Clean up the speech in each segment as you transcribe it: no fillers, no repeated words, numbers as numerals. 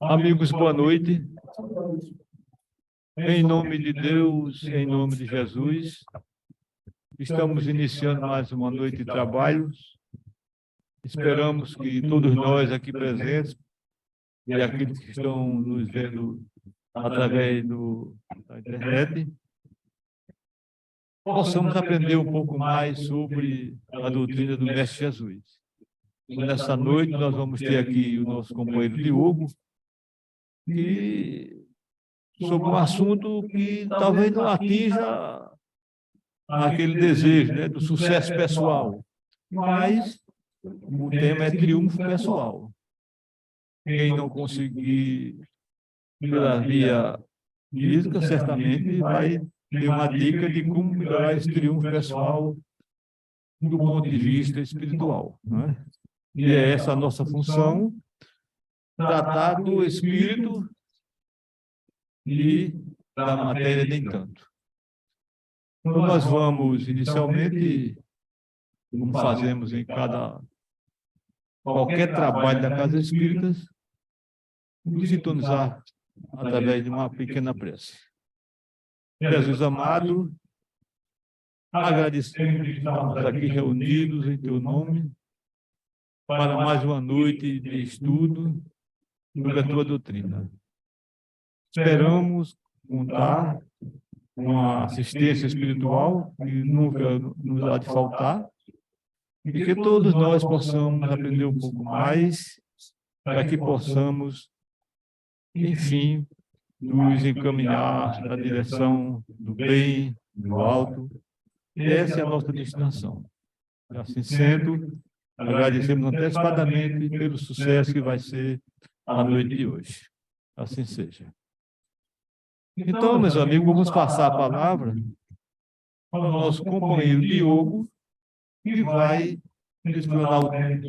Amigos, boa noite. Em nome de Deus, em nome de Jesus, estamos iniciando mais uma noite de trabalhos. Esperamos que todos nós aqui presentes e aqueles que estão nos vendo através da internet possamos aprender um pouco mais sobre a doutrina do Mestre Jesus. Nessa noite nós vamos ter aqui o nosso companheiro Diogo, que sobre um assunto que talvez não atinja aquele desejo, né, do sucesso pessoal, mas o tema é triunfo pessoal. Quem não conseguir pela via física, certamente vai ter uma dica de como melhorar esse triunfo pessoal do ponto de vista espiritual, né? E é essa a nossa função, tratar do espírito e da matéria nem tanto. Então, nós vamos, inicialmente, como fazemos em qualquer trabalho da Casa Espíritas, nos sintonizar através de uma pequena prece. Jesus amado, agradecemos de estarmos aqui reunidos em Teu nome para mais uma noite de estudo sobre a Tua doutrina. Esperamos contar com a assistência espiritual, que nunca nos há de faltar, e que todos nós possamos aprender um pouco mais, para que possamos, enfim, nos encaminhar na direção do bem, do alto. Essa é a nossa destinação. Assim sendo, agradecemos antecipadamente pelo sucesso que vai ser a noite de hoje. Assim seja. Então, meus amigos, vamos passar a palavra para o nosso companheiro Diogo, que vai explanar o tema.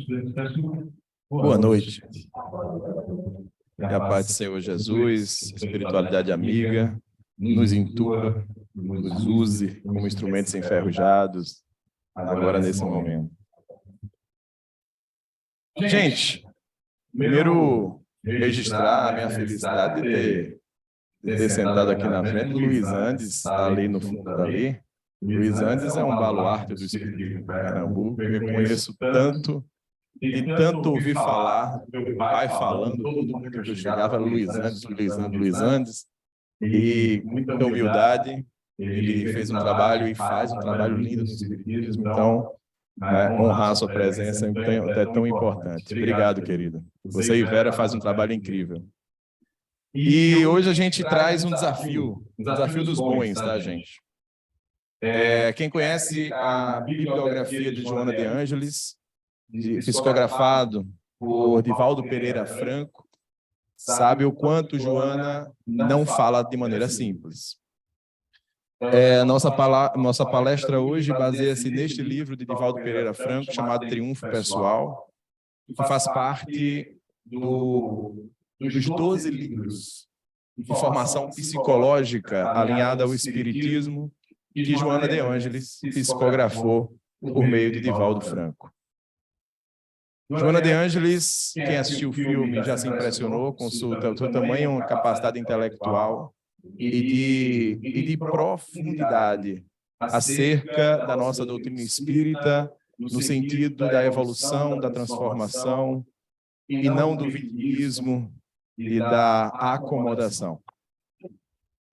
Boa noite. Que a paz do Senhor Jesus, espiritualidade amiga, nos intua, nos use como instrumentos enferrujados, agora nesse momento. Gente, primeiro registrar a minha felicidade de ter sentado aqui na frente. Luiz Andes, ali no fundo ali. Luiz Andes é um baluarte do espiritismo de Pernambuco, eu conheço tanto e tanto ouvi falar, meu pai falando, todo mundo que eu chegava, Luiz Andes, Luiz Andes, Luiz Andes, e muita humildade, ele fez um trabalho e faz um trabalho lindo no espiritismo, então, honrar a sua presença é tão importante. Obrigado, querido. Você e Vera fazem um trabalho incrível. E hoje a gente traz um desafio dos bons, tá, gente? Quem conhece a bibliografia de Joana de Ângeles, psicografado por Divaldo Pereira Franco, sabe o quanto Joana não fala de maneira simples. Nossa palestra hoje baseia-se neste livro de Divaldo Pereira Franco, chamado Triunfo Pessoal, que faz parte dos 12 livros de formação psicológica alinhada ao espiritismo que Joana de Ângeles psicografou por meio de Divaldo Franco. Joana de Ângeles, quem assistiu o filme já se impressionou com sua tamanha capacidade intelectual e de profundidade acerca da nossa doutrina espírita, no sentido da evolução, da transformação, e não do vitimismo e da acomodação.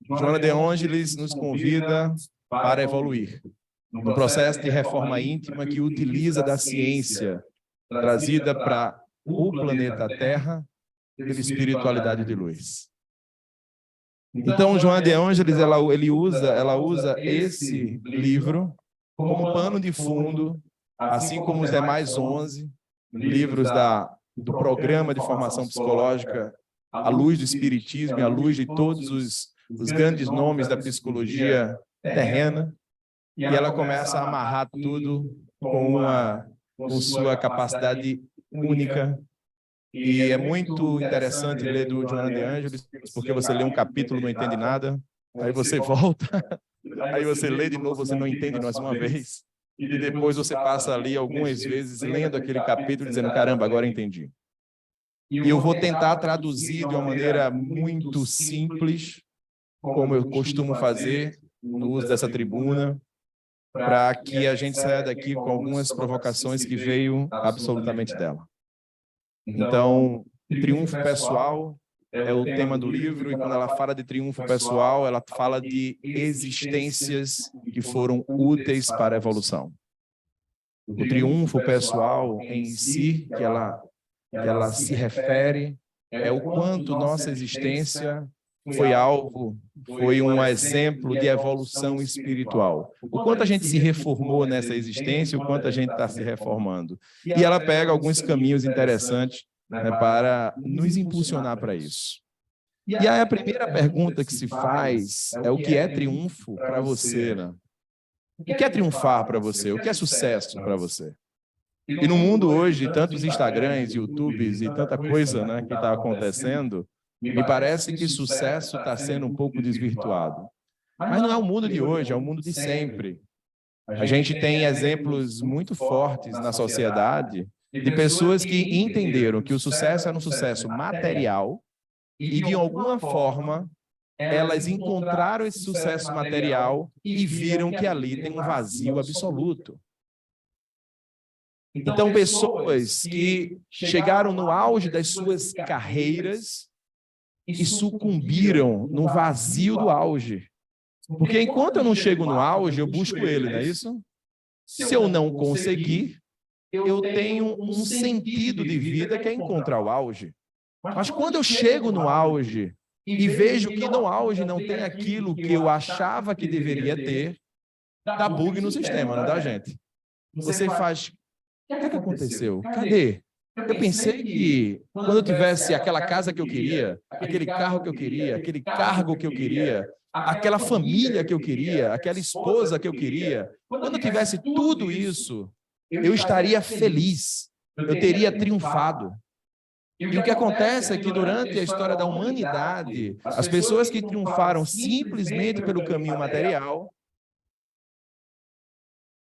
Joana de Ângeles nos convida para evoluir, no processo de reforma íntima que utiliza da ciência trazida para o planeta Terra pela espiritualidade de luz. Então, Joana de Ângeles, ela usa esse livro como pano de fundo, assim como os demais 11 livros do programa de formação psicológica, à luz do espiritismo e à luz de todos os grandes nomes da psicologia terrena, e ela começa a amarrar tudo com sua capacidade única. E é muito interessante ler do Joana de Ângeles, porque você lê um capítulo, não entende nada, aí você volta, aí você lê de novo, você não entende mais uma vez, e depois você passa ali algumas vezes lendo aquele capítulo, dizendo, caramba, agora entendi. E eu vou tentar traduzir de uma maneira muito simples, como eu costumo fazer no uso dessa tribuna, para que a gente saia daqui com algumas provocações que veio absolutamente dela. Então, triunfo pessoal é o tema do livro, e quando ela fala de triunfo pessoal, ela fala de existências que foram úteis para a evolução. O triunfo pessoal em si, que ela se refere, é o quanto nossa existência foi um exemplo de evolução espiritual. O quanto a gente se reformou nessa existência, o quanto a gente está se reformando. E ela pega alguns caminhos interessantes, né, para nos impulsionar para isso. E aí a primeira pergunta que se faz é: o que é triunfo para você, né? O que é triunfar para você? O que é sucesso para você? E no mundo hoje, tantos Instagrams, YouTubes e tanta coisa, né, que está acontecendo, me parece que sucesso está sendo um pouco desvirtuado. Mas não é o mundo de hoje, é o mundo de sempre. A gente tem exemplos muito fortes na sociedade de pessoas que entenderam que o sucesso era um sucesso material e, de alguma forma, elas encontraram esse sucesso material e viram que ali tem um vazio absoluto. Então, pessoas que chegaram no auge das suas carreiras e sucumbiram no vazio do auge. Porque enquanto eu não chego no auge, eu busco ele, não é isso? Se eu não conseguir, eu tenho um sentido de vida que é encontrar o auge. Mas quando eu chego no auge e vejo que no auge não tem aquilo que eu achava que deveria ter, dá bug no sistema, não dá, gente? Você faz: o que aconteceu? Cadê? Eu pensei que quando eu tivesse aquela casa que eu queria, aquele carro que eu queria, aquele cargo que eu queria, aquela família que eu queria, aquela esposa que eu queria, quando eu tivesse tudo isso, eu estaria feliz, eu teria triunfado. E o que acontece é que durante a história da humanidade, as pessoas que triunfaram simplesmente pelo caminho material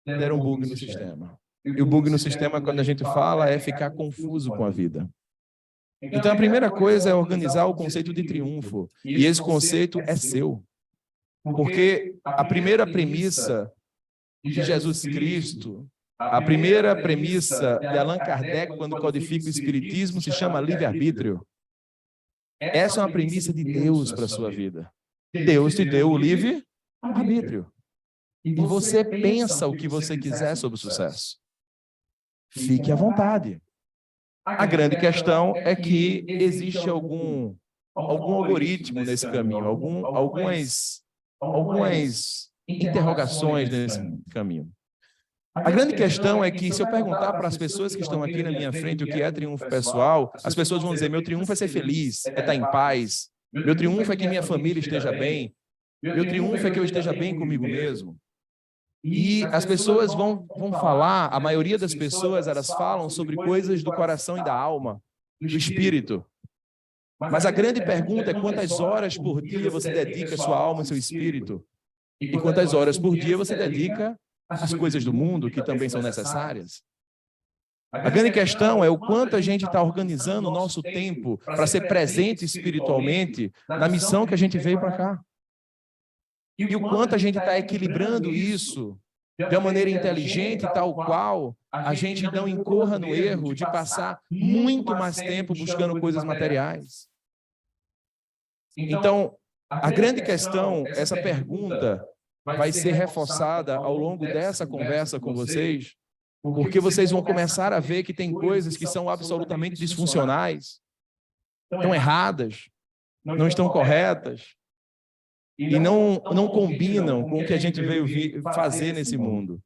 deram bug no sistema. E o bug no sistema, quando a gente fala, é ficar confuso com a vida. Então, a primeira coisa é organizar o conceito de triunfo. E esse conceito é seu. Porque a primeira premissa de Jesus Cristo, a primeira premissa de Allan Kardec, quando codifica o Espiritismo, se chama livre-arbítrio. Essa é uma premissa de Deus para a sua vida. Deus te deu o livre-arbítrio. E você pensa o que você quiser sobre o sucesso. Fique à vontade. A grande questão é que existe algum algoritmo nesse caminho, algumas interrogações nesse caminho. A grande questão é que, se eu perguntar para as pessoas que estão aqui na minha frente o que é triunfo pessoal, as pessoas vão dizer: meu triunfo é ser feliz, é estar em paz, meu triunfo é que minha família esteja bem, meu triunfo é que eu esteja bem comigo mesmo. E as pessoas vão falar, a maioria das pessoas, elas falam sobre coisas do coração e da alma, do espírito. Mas a grande pergunta é: quantas horas por dia você dedica a sua alma e seu espírito? E quantas horas por dia você dedica às coisas do mundo, que também são necessárias? A grande questão é o quanto a gente está organizando o nosso tempo para ser presente espiritualmente na missão que a gente veio para cá. E o quanto a gente está equilibrando isso de uma maneira inteligente, tal qual a gente não incorra no erro de passar muito mais tempo buscando coisas materiais. Então, a grande questão, essa pergunta vai ser reforçada ao longo dessa conversa com vocês, porque vocês vão começar a ver que tem coisas que são absolutamente disfuncionais, estão erradas, não estão corretas, e não combinam com o que a gente veio fazer nesse mundo.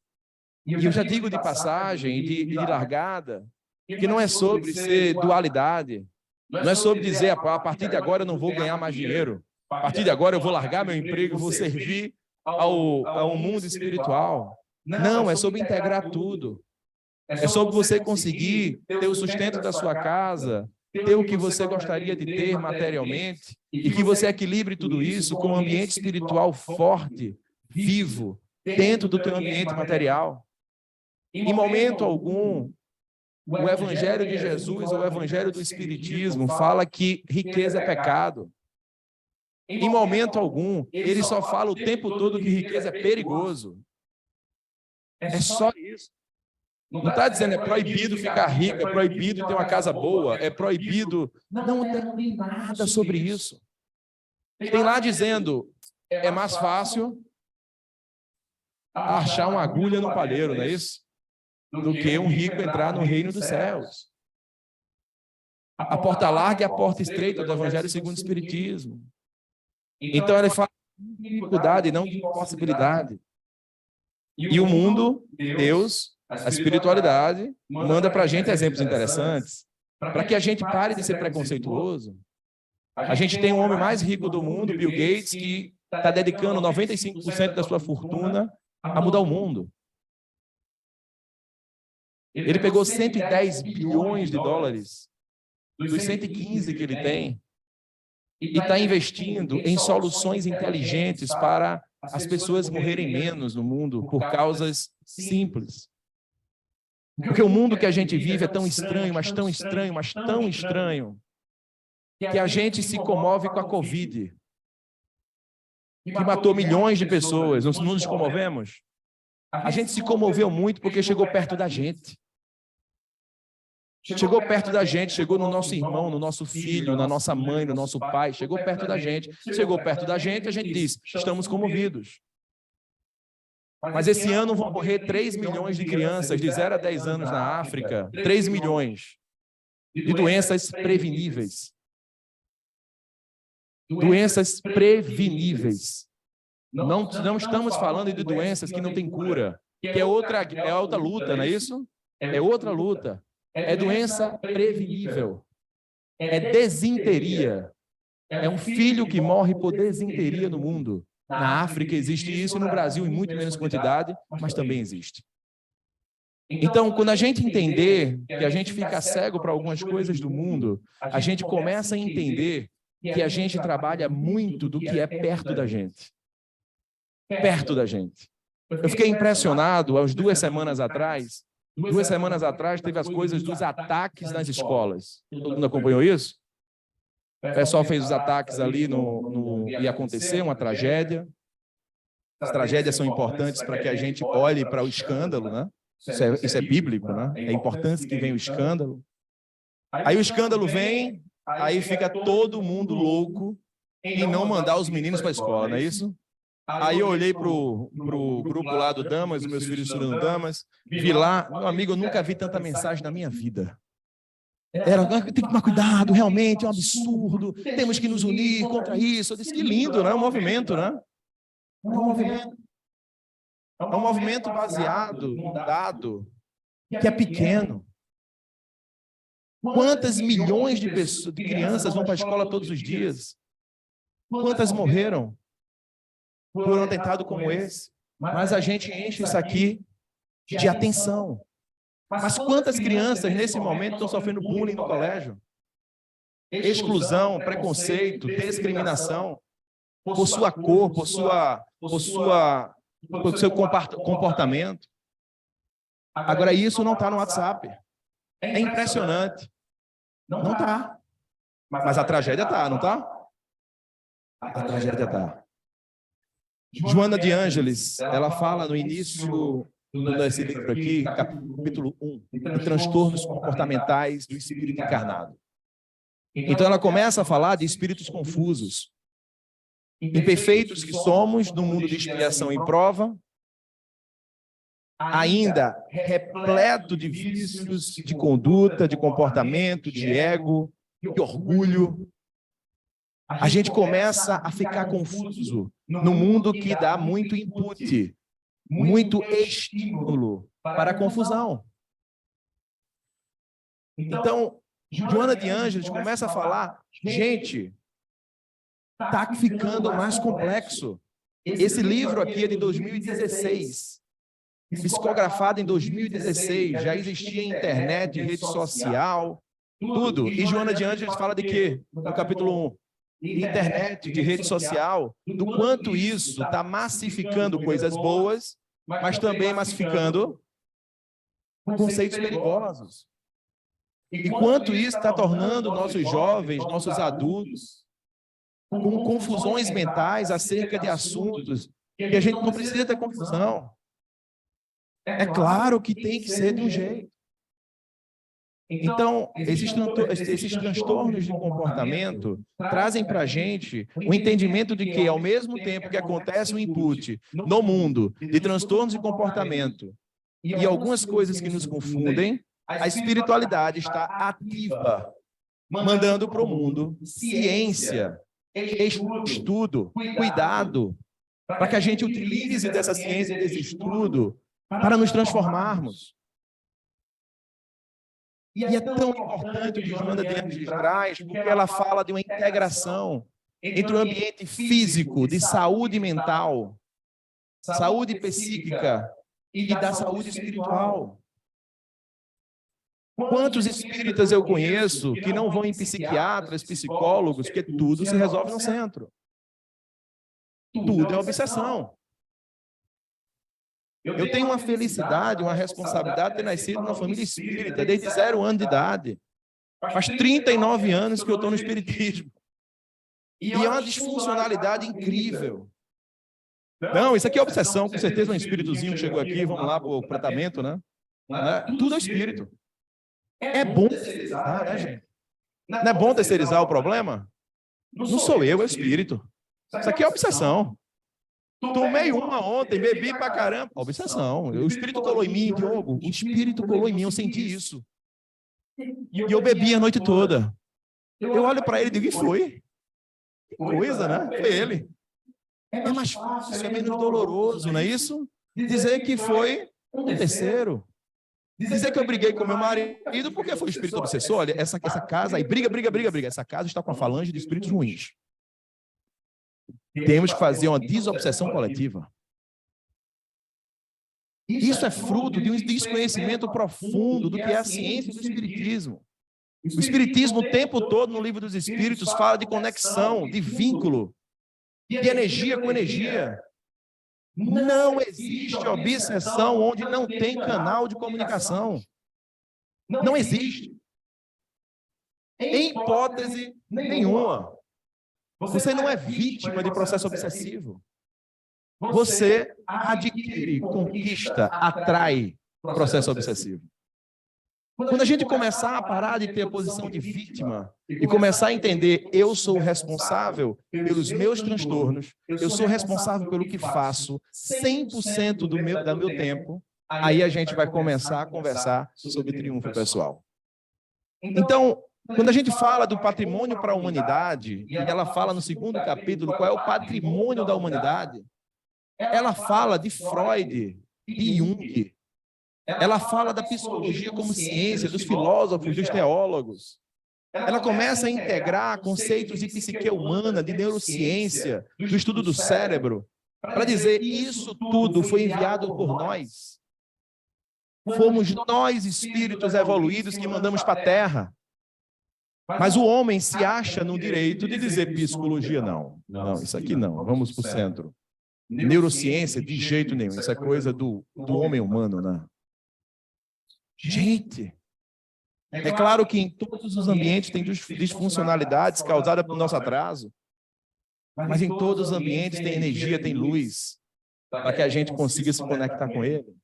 E eu já digo de passagem e de largada, que não é sobre ser dualidade, não é sobre dizer: a partir de agora eu não vou ganhar mais dinheiro, a partir de agora eu vou largar meu emprego e vou servir ao mundo espiritual. Não, é sobre integrar tudo. É sobre você conseguir ter o sustento da sua casa, ter o que você gostaria de ter materialmente, e que você equilibre tudo isso com um ambiente espiritual forte, vivo, dentro do teu ambiente material. Em momento algum, o Evangelho de Jesus, ou o Evangelho do Espiritismo, fala que riqueza é pecado. Em momento algum, ele só fala o tempo todo que riqueza é perigoso. É só isso. Não está dizendo é proibido ficar rico, é proibido ter uma casa boa, é proibido. Não tem nada sobre isso. Tem lá dizendo, é mais fácil achar uma agulha no palheiro, não é isso? Do que um rico entrar no reino dos céus. A porta larga e a porta estreita do Evangelho segundo o Espiritismo. Então ele fala de dificuldade, não de impossibilidade. E o mundo, Deus, a espiritualidade, manda para a gente exemplos interessantes, para que a gente pare de ser preconceituoso. A gente tem o homem mais rico do mundo, Bill Gates, que está dedicando 95% da sua fortuna a mudar o mundo. Ele pegou 110 bilhões de dólares dos 115 que ele tem e está investindo em soluções inteligentes para as pessoas morrerem menos no mundo por causas simples. Porque o mundo que a gente vive é tão estranho, mas tão estranho, mas tão estranho, que a gente se comove com a Covid, que matou milhões de pessoas. Não nos comovemos? A gente se comoveu muito porque chegou perto da gente. Chegou perto da gente, chegou no nosso irmão, no nosso filho, na nossa mãe, no nosso pai, chegou perto da gente. Chegou perto da gente, a gente diz, estamos comovidos. Mas esse ano vão morrer 3 milhões de crianças de 0 a 10 anos na África, 3 milhões de doenças preveníveis. Doenças preveníveis. Não estamos falando de doenças que não têm cura, que é outra luta, não é isso? É outra luta. É doença prevenível. É desinteria. É um filho que morre por desinteria no mundo. Na África existe isso, no Brasil em muito menos quantidade, mas também existe. Então, quando a gente entender que a gente fica cego para algumas coisas do mundo, a gente começa a entender que a gente trabalha muito do que é perto da gente. Perto da gente. Eu fiquei impressionado, há 2 semanas atrás, 2 semanas atrás teve as coisas dos ataques nas escolas. Todo mundo acompanhou isso? O pessoal fez os ataques ali e aconteceu uma tragédia. As tragédias são importantes para que a gente olhe para o escândalo, né? Isso é bíblico, né? É importante que venha o escândalo. Aí o escândalo vem, aí fica todo mundo louco em não mandar os meninos para a escola, não é isso? Aí eu olhei para o grupo lá do Damas, os meus filhos estudando Damas, vi lá, meu amigo, eu nunca vi tanta mensagem na minha vida. Tem que tomar cuidado, realmente, é um absurdo, temos que nos unir contra isso. Eu disse, que lindo, né? É um movimento, né? É um movimento. É um movimento baseado num dado que é pequeno. Quantas milhões de pessoas, de crianças vão para a escola todos os dias? Quantas morreram por um atentado como esse? Mas a gente enche isso aqui de atenção. Mas quantas crianças, nesse momento, estão sofrendo bullying no colégio? Exclusão, preconceito, discriminação, por sua cor, por seu comportamento. Agora, isso não está no WhatsApp. É impressionante. Não está. Mas a tragédia está, não está? A tragédia está. Joana de Ângeles, ela fala no início desse livro aqui, capítulo 1, de transtornos comportamentais do espírito encarnado. Então ela começa a falar de espíritos confusos, imperfeitos que somos, no mundo de expiação e prova, ainda repleto de vícios de conduta, de comportamento, de ego, de orgulho. A gente começa a ficar confuso no mundo que dá muito input, muito estímulo para a confusão. Então, Joana de Ângeles começa a falar, gente, está ficando mais complexo. Esse livro aqui é de 2016, psicografado em 2016, já existia internet, rede social, tudo. E Joana de Ângeles fala de quê? No capítulo 1. Internet, de rede social, do quanto isso está massificando coisas boas, mas também massificando conceitos perigosos. E quanto isso está tornando nossos jovens, nossos adultos, com confusões mentais acerca de assuntos que a gente não precisa ter confusão. É claro que tem que ser de um jeito. Então, esses transtornos de comportamento trazem para a gente o entendimento de que, ao mesmo tempo que acontece um input no mundo de transtornos de comportamento e algumas coisas que nos confundem, a espiritualidade está ativa, mandando para o mundo ciência, estudo, cuidado, para que a gente utilize dessa ciência e desse estudo para nos transformarmos. E é tão importante o que Joana de Anjos traz, porque ela fala de uma integração entre o ambiente físico, de saúde mental, saúde psíquica e da saúde espiritual. Quantos espíritas eu conheço que não vão em psiquiatras, psicólogos, porque tudo se resolve no centro. Tudo é obsessão. Eu tenho uma felicidade, uma responsabilidade de ter nascido numa família espírita desde 0 ano de idade. Faz 39 anos que eu estou no espiritismo. E é uma disfuncionalidade incrível. Não, isso aqui é obsessão, com certeza um espíritozinho que chegou aqui, vamos lá para o tratamento, né? Tudo é espírito. É bom terceirizar, né, gente? Não é bom terceirizar o problema? Não sou eu, é o espírito. Isso aqui é obsessão. Tomei uma ontem, bebi pra caramba. Obsessão. O espírito colou em mim, Diogo. O espírito colou em mim, eu senti isso. E eu bebi a noite toda. Eu olho para ele e digo, e foi? Que coisa, né? Foi ele. É mais fácil, é menos doloroso, não é isso? Dizer que foi um terceiro. Dizer que eu briguei com meu marido porque foi o espírito obsessor. Olha, essa casa aí, briga. Essa casa está com a falange de espíritos ruins. Temos que fazer uma desobsessão coletiva. Isso é fruto de um desconhecimento profundo do que é a ciência do espiritismo. O espiritismo, o tempo todo, no Livro dos Espíritos, fala de conexão, de vínculo, de energia com energia. Não existe obsessão onde não tem canal de comunicação. Não existe. Em hipótese nenhuma. Você não é vítima de processo obsessivo. Você adquire, conquista, atrai processo obsessivo. Quando a gente começar a parar de ter a posição de vítima e começar a entender, eu sou responsável pelos meus transtornos, eu sou responsável pelo que faço 100% do meu tempo, aí a gente vai começar a conversar sobre triunfo pessoal. Então, quando a gente fala do patrimônio para a humanidade, e ela fala no 2º capítulo qual é o patrimônio da humanidade, ela fala de Freud e Jung. Ela fala da psicologia como ciência, dos filósofos, dos teólogos. Ela começa a integrar conceitos de psique humana, de neurociência, do estudo do cérebro, para dizer isso tudo foi enviado por nós. Fomos nós, espíritos evoluídos, que mandamos para a Terra. Mas o homem se acha no direito de dizer psicologia, não. Não, isso aqui não, vamos para o centro. Neurociência, de jeito nenhum, isso é coisa do homem humano, né? Gente, é claro que em todos os ambientes tem disfuncionalidades causadas pelo nosso atraso, mas em todos os ambientes tem energia, tem luz, para que a gente consiga se conectar com ele.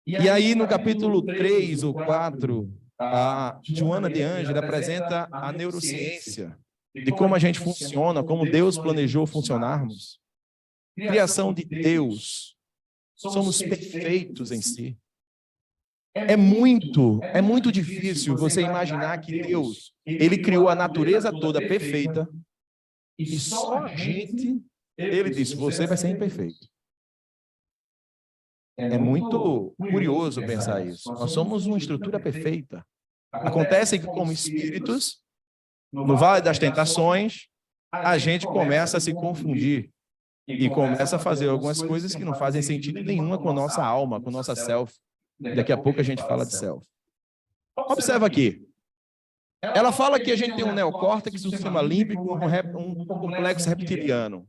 E aí, no capítulo 3 ou 4, a Joana de Anjos apresenta a neurociência, de como a gente funciona, como Deus planejou funcionarmos. Criação de Deus. Somos perfeitos em si. É muito difícil você imaginar que Deus, ele criou a natureza toda perfeita e só a gente, ele disse, você vai ser imperfeito. É muito curioso pensar isso. Nós somos uma estrutura perfeita. Acontece que, como espíritos, no Vale das Tentações, a gente começa a se confundir e começa a fazer algumas coisas que não fazem sentido nenhuma com a nossa alma, com a nossa self. Daqui a pouco a gente fala de self. Observa aqui. Ela fala que a gente tem um neocórtex, um sistema límbico, um complexo reptiliano.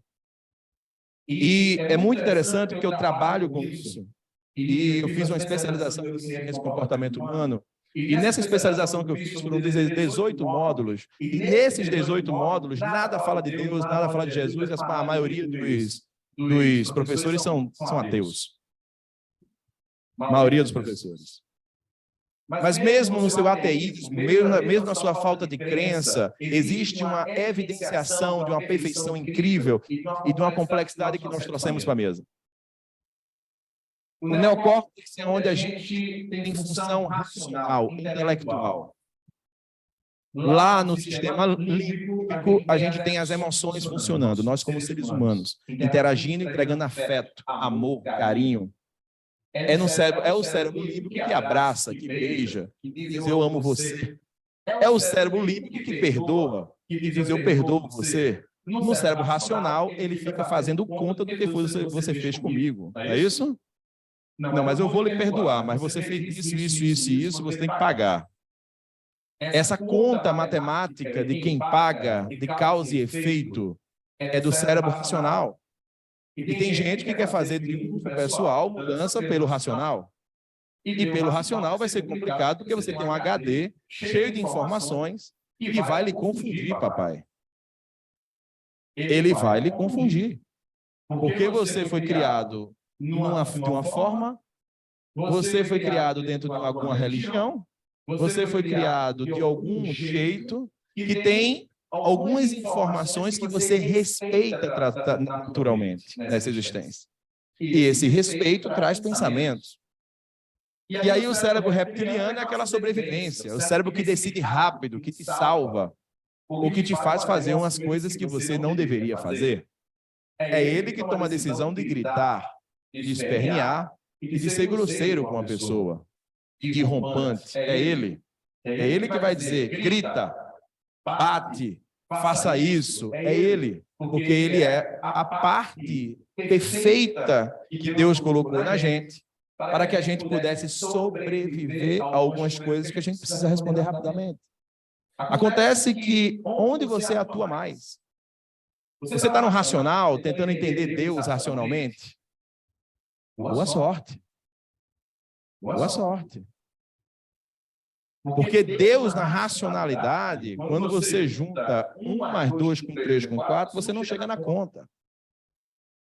E é muito interessante porque eu trabalho com isso. E eu fiz uma especialização em ciência do comportamento humano. E nessa especialização que eu fiz, foram 18 módulos, e nesses 18 módulos, nada fala de Deus, nada fala de Jesus, a maioria dos professores são ateus. A maioria dos professores. Mas mesmo no seu ateísmo, mesmo na sua falta de crença, existe uma evidenciação de uma perfeição incrível e de uma complexidade que nós trouxemos para a mesa. O neocórtex é onde a gente tem função racional, intelectual. Lá no sistema límbico, a gente tem as emoções funcionando, nós como seres humanos, interagindo, entregando afeto, amor, carinho. É o cérebro límbico que abraça, que beija, que diz eu amo você. É o cérebro límbico que perdoa, que diz eu perdoo você. No cérebro racional, ele fica fazendo conta do que você fez comigo. É isso? Não, mas eu vou lhe perdoar, mas você fez isso, você tem que pagar. Essa conta matemática de quem paga, de causa e efeito, é do cérebro racional. E tem gente que quer fazer triunfo pessoal, mudança pelo racional. E pelo racional vai ser complicado, porque você tem um HD cheio de informações e vai lhe confundir, papai. Ele vai lhe confundir. Porque você foi criado de uma forma, você foi criado dentro de alguma religião, você foi criado de algum jeito que tem algumas informações que você respeita naturalmente nessa existência. E esse respeito traz pensamentos. E aí o cérebro reptiliano é aquela sobrevivência, o cérebro que decide rápido, que te salva, ou que te faz fazer umas coisas que você não deveria fazer. É ele que toma a decisão de gritar, de espernear e de ser grosseiro com a pessoa, de rompante. É ele. É ele que vai dizer, grita, bate, faça isso. É ele, porque ele é a parte perfeita que Deus colocou na gente para que a gente pudesse sobreviver a algumas coisas que a gente precisa responder rapidamente. Acontece que onde você atua mais? Você está no racional, tentando entender Deus racionalmente? Boa sorte. Boa sorte. Porque Deus, na racionalidade, quando você junta 1 mais 2 com 3 com 4, você não chega na conta.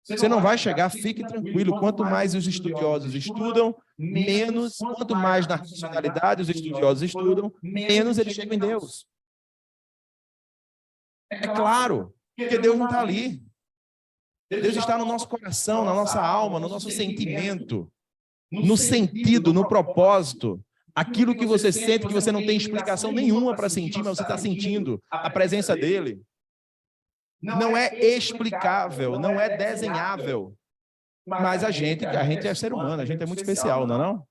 Você não vai chegar, fique tranquilo. Quanto mais os estudiosos estudam, menos, quanto mais na racionalidade os estudiosos estudam, menos eles chegam em Deus. É claro, porque Deus não está ali. Deus está no nosso coração, na nossa alma, no nosso sentimento, no sentido, no propósito. Aquilo que você sente, que você não tem explicação nenhuma para sentir, mas você está sentindo a presença dele. Não é explicável, não é desenhável. Mas a gente é ser humano, a gente é muito especial, não é não?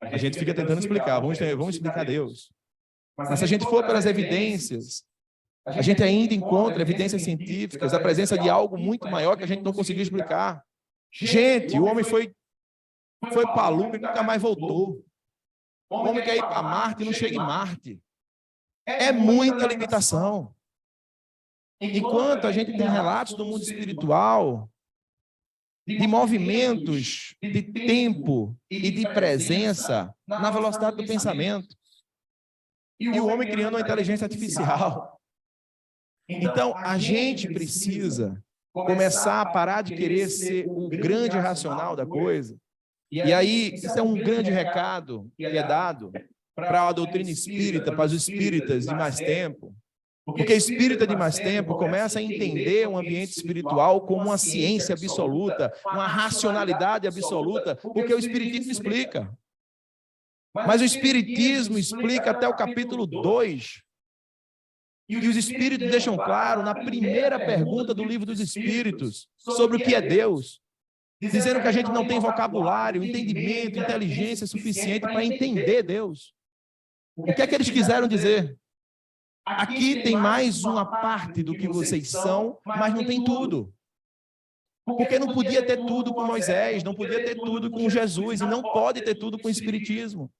A gente fica tentando explicar, vamos explicar Deus. Mas se a gente for pelas evidências, a gente ainda encontra evidências científicas, a presença de algo muito maior que a gente não conseguiu explicar. Gente, o homem foi para a Lua e nunca mais voltou. O homem quer ir para Marte e não chega em Marte. É muita limitação. Enquanto a gente tem relatos do mundo espiritual, de movimentos, de tempo e de presença na velocidade do pensamento. E o homem criando uma inteligência artificial. Então, a gente precisa começar a parar de querer ser o grande racional da coisa. E aí, isso é um grande recado que é dado para a doutrina espírita, para os espíritas de mais tempo. Porque espírita de mais tempo começa a entender o ambiente espiritual como uma ciência absoluta, uma racionalidade absoluta, porque o espiritismo explica. Mas o espiritismo explica até o capítulo 2. E os espíritos deixam claro na primeira pergunta do livro dos espíritos sobre o que é Deus, dizendo que a gente não tem vocabulário, entendimento, inteligência suficiente para entender Deus. O que é que eles quiseram dizer? Aqui tem mais uma parte do que vocês são, mas não tem tudo. Porque não podia ter tudo com Moisés, não podia ter tudo com Jesus, e não pode ter tudo com o Espiritismo.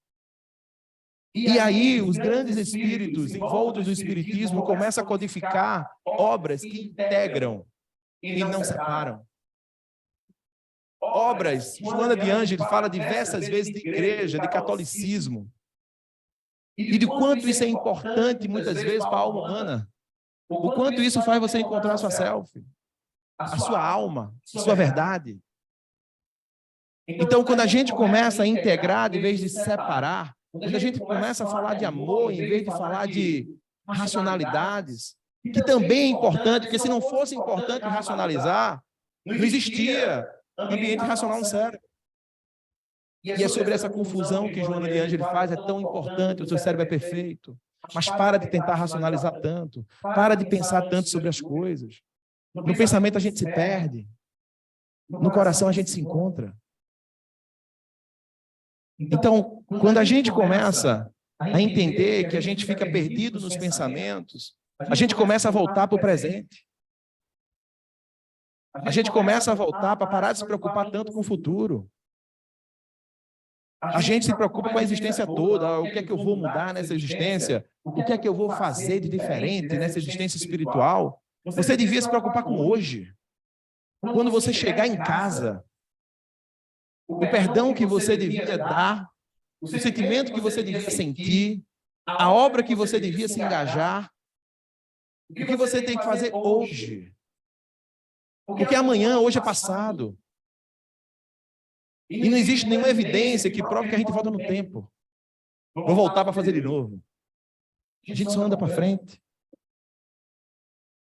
E aí, os grandes espíritos envoltos no Espiritismo começam a codificar obras que integram e não separam. Obras, Joana de Ângeles fala diversas vezes de igreja, de catolicismo. e de quanto isso é importante, muitas vezes, para a alma humana. O quanto isso faz você encontrar a sua self, a sua alma, a sua verdade. Então, quando a gente começa a integrar, em vez de separar, quando a gente começa a falar de amor, em vez de falar de racionalidades, que também é importante, porque se não fosse importante racionalizar, não existia ambiente racional no cérebro. E é sobre essa confusão que Joana de Ângeles faz, é tão importante, o seu cérebro é perfeito, mas para de tentar racionalizar tanto, para de pensar tanto sobre as coisas. No pensamento a gente se perde, no coração a gente se encontra. Então, quando a gente começa a entender que a gente fica perdido nos pensamentos, a gente começa a voltar para o presente. A gente começa a voltar para parar de se preocupar tanto com o futuro. A gente se preocupa com a existência toda. O que é que eu vou mudar nessa existência? O que é que eu vou fazer de diferente nessa existência espiritual? Você devia se preocupar com hoje. Quando você chegar em casa, o perdão que você devia dar, o sentimento que você devia sentir, a obra que você devia se engajar, o que você tem que fazer hoje. Porque amanhã, hoje é passado. E não existe nenhuma evidência que prove que a gente volta no tempo. Vou voltar para fazer de novo. A gente só anda para frente.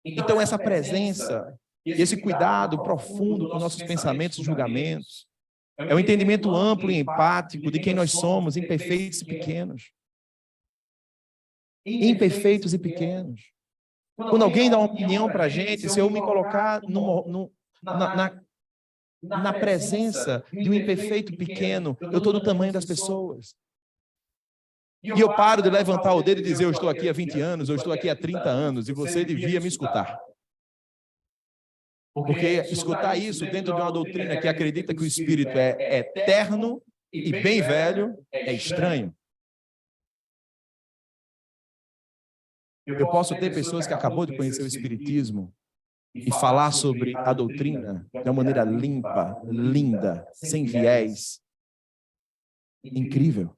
Então, essa presença, esse cuidado profundo com nossos pensamentos e julgamentos, é um entendimento amplo e empático de quem nós somos, imperfeitos e pequenos. Imperfeitos e pequenos. Quando alguém dá uma opinião para a gente, se eu me colocar na presença de um imperfeito pequeno, eu estou do tamanho das pessoas. E eu paro de levantar o dedo e dizer, eu estou aqui há 20 anos, eu estou aqui há 30 anos, e você devia me escutar. Porque escutar isso dentro de uma doutrina que acredita que o espírito é eterno e bem velho, é estranho. Eu posso ter pessoas que acabou de conhecer o espiritismo e falar sobre a doutrina de uma maneira limpa, linda, sem viés. Incrível.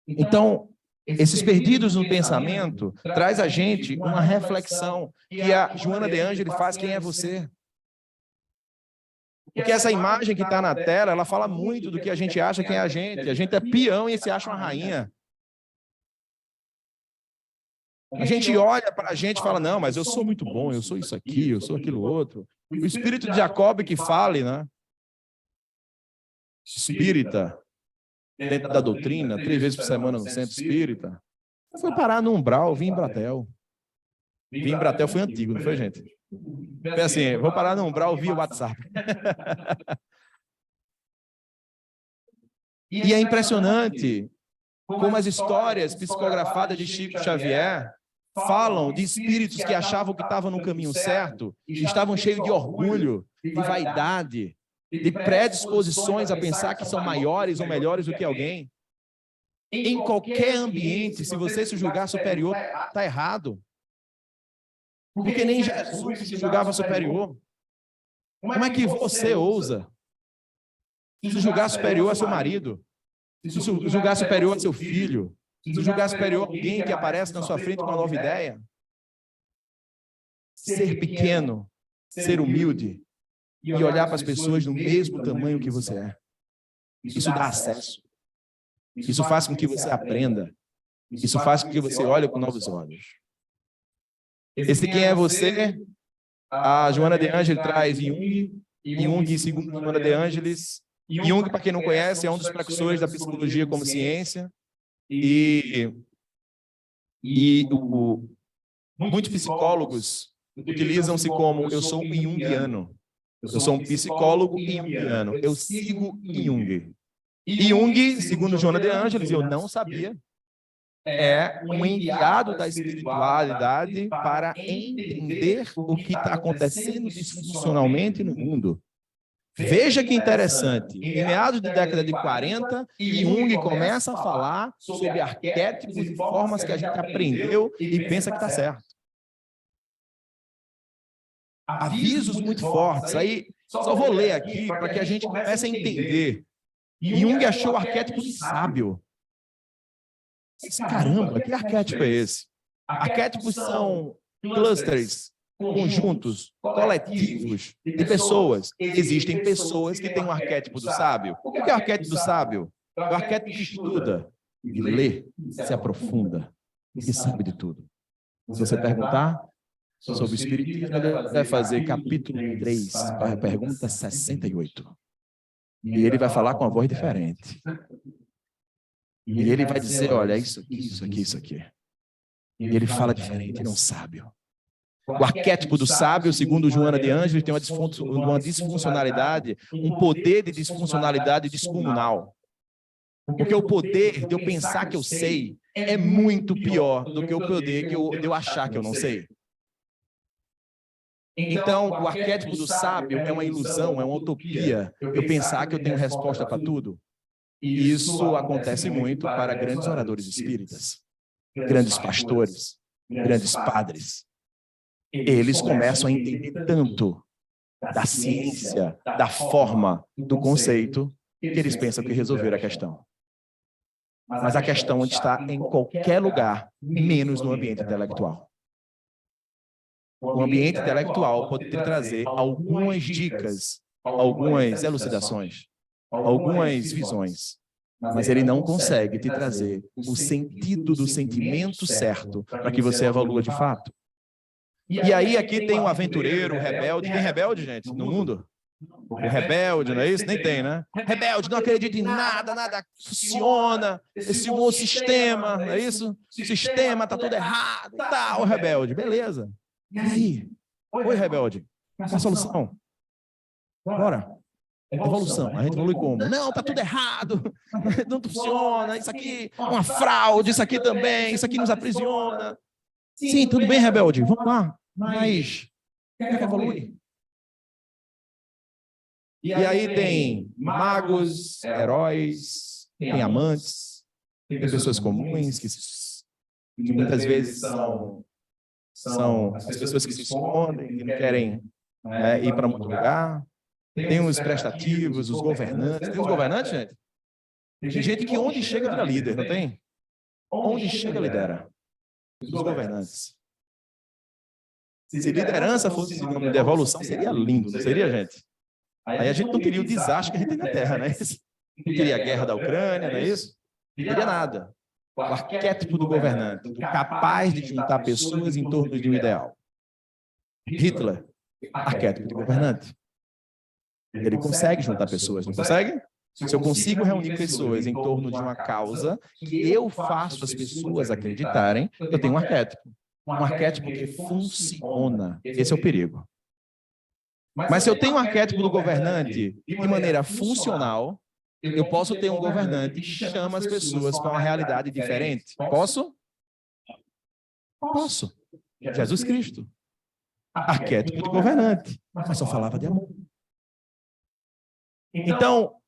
Então, esses perdidos no pensamento traz a gente uma reflexão que a Joana de Ângeles faz, quem é você? Porque essa imagem que está na tela, ela fala muito do que a gente acha quem é a gente. A gente é peão e se acha uma rainha. A gente olha para a gente e fala, não, mas eu sou muito bom, eu sou isso aqui, eu sou aquilo outro. O espírito de Jacob que fale, né? Espírita, dentro da doutrina, 3 vezes por semana no centro espírita. Foi parar no Umbral, vim em Bratel. Vim em Bratel foi antigo, não foi, gente? Foi assim, vou parar no Umbral via WhatsApp. E é impressionante como as histórias psicografadas de Chico Xavier falam de espíritos que achavam que estavam no caminho certo, estavam cheios de orgulho, de vaidade, de predisposições a pensar que são maiores ou melhores do que alguém. Em qualquer ambiente, se você se julgar superior, está errado. Porque nem Jesus se julgava superior. Como é que você ousa se julgar superior a seu marido? Se julgar superior a seu filho? Se julgar superior a alguém que aparece na sua frente com uma nova ideia? Ser pequeno, ser humilde e olhar para as pessoas do mesmo tamanho que você é. Isso dá acesso. Isso faz com que você aprenda. Isso faz com que você olhe com novos olhos. Esse quem é você? A Joana de Ângeles traz Jung, segundo Joana de Ângeles. Jung, para quem não conhece, é um dos precursores da psicologia como ciência. Muitos psicólogos utilizam-se como eu sou um junguiano. Eu sou um psicólogo junguiano. Eu sigo Jung. E Jung, segundo Joana de Ângeles, eu não sabia, é um enviado da espiritualidade para entender o que está acontecendo disfuncionalmente no mundo. Veja que interessante, em meados da década de 40, Jung começa a falar sobre arquétipos e formas que a gente aprendeu e pensa que está certo. Avisos muito fortes. Aí, só vou ler aqui para que a gente comece a entender. Jung achou o arquétipo de sábio. Caramba, que arquétipo é esse? Arquétipos são clusters, conjuntos, coletivos de pessoas. Existem pessoas que têm um arquétipo do sábio. O que é o arquétipo do sábio? É o arquétipo que estuda, que lê, se aprofunda e sabe de tudo. Se você perguntar sobre o Espiritismo, ele vai fazer capítulo 3, para a pergunta 68. E ele vai falar com uma voz diferente. E ele vai dizer, olha, isso aqui, isso aqui, isso aqui. E ele fala diferente, ele é um sábio. O arquétipo do sábio, segundo Joana de Ângeles, tem uma disfuncionalidade, um poder de disfuncionalidade descomunal. Porque o poder de eu pensar que eu sei é muito pior do que o poder de eu achar que eu não sei. Então, o arquétipo do sábio é uma ilusão, é uma utopia, eu pensar que eu tenho resposta para tudo. E isso acontece muito para grandes oradores espíritas, grandes pastores, grandes padres. Eles começam a entender tanto da ciência, da forma, do conceito, que eles pensam que resolveram a questão. Mas a questão está em qualquer lugar, menos no ambiente intelectual. O ambiente intelectual pode te trazer algumas dicas, algumas elucidações, algumas visões, mas ele não consegue te trazer o sentido do sentimento certo para que você evolua de fato. E aí aqui tem um aventureiro, um rebelde. Tem rebelde, gente, no mundo? O rebelde, não é isso? Nem tem, né? Rebelde, não acredita em nada, nada funciona, esse novo sistema, não é isso? O sistema tá tudo errado, tá, o rebelde, beleza. E aí? Oi, rebelde, qual é a solução? Bora. Evolução, a gente evolui como? Não, tá tudo errado, não funciona, isso aqui é uma fraude, isso aqui também, isso aqui nos aprisiona. Sim, tudo bem, rebelde, vamos lá, mas quer que evolui? E aí tem magos, heróis, tem amantes, tem pessoas comuns que muitas vezes são as pessoas que se escondem, que não querem ir para muito lugar. Tem os prestativos, os governantes. Tem os governantes, gente? Tem gente que onde chega vira líder, não tem? Onde chega lidera. Os governantes. Se liderança fosse sinônimo de evolução, seria lindo, não seria, gente? Aí a gente não teria o desastre que a gente tem na Terra, não é isso? Não teria a guerra da Ucrânia, não é isso? Não teria nada. O arquétipo do governante, capaz de juntar pessoas em torno de um ideal. Hitler, arquétipo de governante. Ele consegue juntar pessoas, não consegue? Se eu consigo reunir pessoas em torno de uma causa que eu faço as pessoas acreditarem, eu tenho um arquétipo. Um arquétipo que funciona. Esse é o perigo. Mas se eu tenho um arquétipo do governante de maneira funcional, eu posso ter um governante que chama as pessoas para uma realidade diferente. Posso? Posso. Jesus Cristo. Arquétipo de governante. Mas só falava de amor. Então,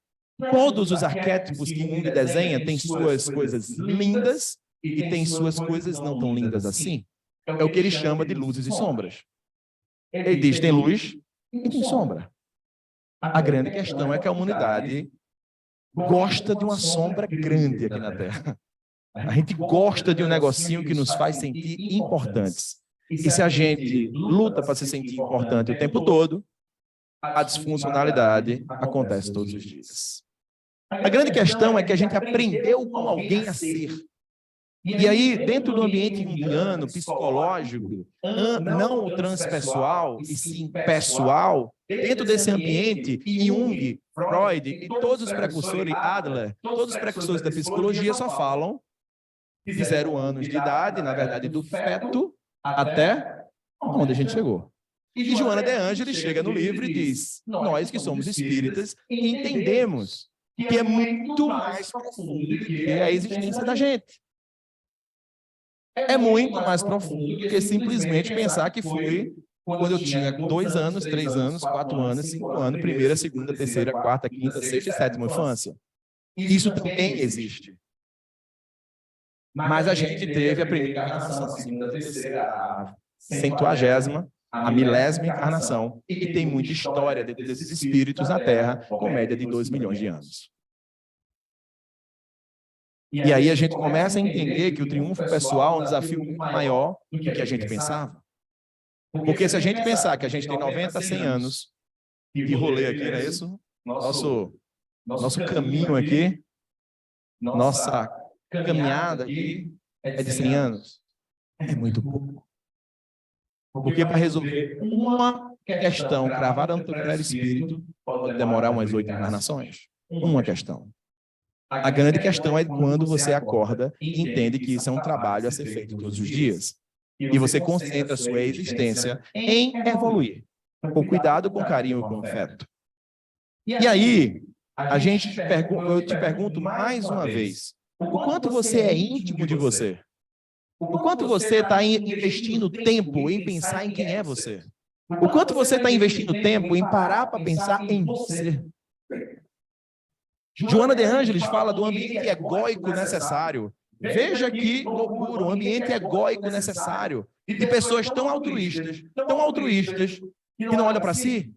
todos os arquétipos que o mundo desenha têm suas coisas lindas e têm suas coisas não tão lindas assim. É o que ele chama de luzes e sombras. Ele diz, tem luz e tem sombra. A grande questão é que a humanidade gosta de uma sombra grande aqui na Terra. A gente gosta de um negocinho que nos faz sentir importantes. E se a gente luta para se sentir importante o tempo todo, a disfuncionalidade acontece todos os dias. A grande questão é que a gente aprendeu com alguém a ser. E aí, dentro do ambiente junguiano, psicológico, não transpessoal, e sim pessoal, dentro desse ambiente, Jung, Freud e todos os precursores, Adler, todos os precursores da psicologia só falam de 0 anos de idade, na verdade, do feto até onde a gente chegou. E Joana de Ângeles chega no livro e diz, nós que somos espíritas, entendemos que é muito mais profundo do que a existência da gente. É muito mais profundo do que simplesmente pensar que foi quando eu tinha 2 anos, 3 anos, 4 anos, 5 anos, primeira, segunda, terceira, quarta, quinta, sexta e sétima infância. Isso também existe. Mas a gente teve a primeira encarnação, a segunda, a terceira, a 100ª, a 1000ª encarnação, e tem muita história dentro desses espíritos na Terra, com média de 2 milhões de anos. E aí a gente começa a entender que o triunfo pessoal é um desafio muito maior do que a gente pensava. Porque se a gente pensar que a gente tem 90, 100 anos de rolê aqui, não é isso? Nosso caminho aqui, nossa caminhada aqui é de 100 anos. É muito pouco. Porque para resolver uma questão cravada no teu espírito, pode demorar umas 8 encarnações. Uma questão. A grande questão é quando você acorda e entende que isso é um trabalho a ser feito todos os dias. E você concentra a sua existência em evoluir. Com cuidado, com carinho e com afeto. E aí, eu te pergunto mais uma vez, o quanto você é íntimo de você? O quanto você está investindo tempo em pensar em quem é você? O quanto você está investindo tempo em parar para pensar em você? Joana de Ângeles fala do ambiente egóico necessário. Veja que loucura, um ambiente egóico necessário. De pessoas tão altruístas, que não olham para si.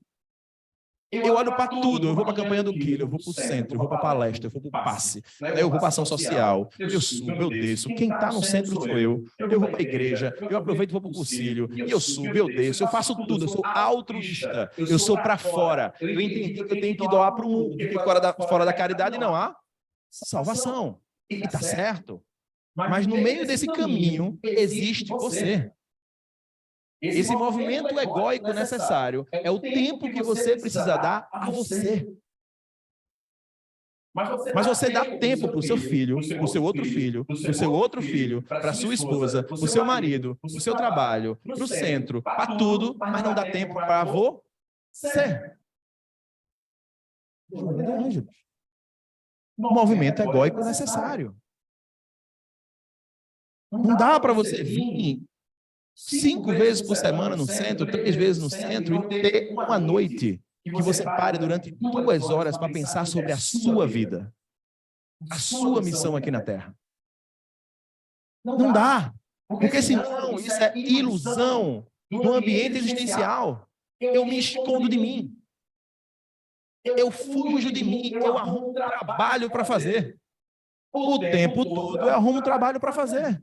Eu olho para tudo, eu vou para a campanha do quilo, eu vou para o centro, eu vou para a palestra, eu vou para o passe, eu vou para a ação social, eu subo, eu desço, quem está no centro sou eu vou para a igreja, eu aproveito e vou para o cursilho, e eu subo, eu desço, eu faço tudo, eu sou altruísta, eu sou para fora, eu entendi que eu tenho que doar para o mundo, porque fora da caridade não há salvação, e está certo, mas no meio desse caminho existe você. Esse movimento egóico necessário é o tempo que você precisa dar a você. Mas você dá tempo para o seu filho, para o seu outro filho, para o seu outro filho, para a sua esposa, para o seu marido, para o seu trabalho, para o centro, para tudo, mas não dá tempo para você. O movimento egóico necessário. Não dá para você vir 5 vezes por semana no centro, 3 vezes no centro, e não ter uma noite que você pare durante 2 horas para pensar sobre a sua vida, a sua missão aqui na Terra. Não dá, porque senão isso é ilusão do ambiente existencial. Eu me escondo de mim, eu fujo de mim, eu arrumo trabalho para fazer. O tempo todo eu arrumo trabalho para fazer.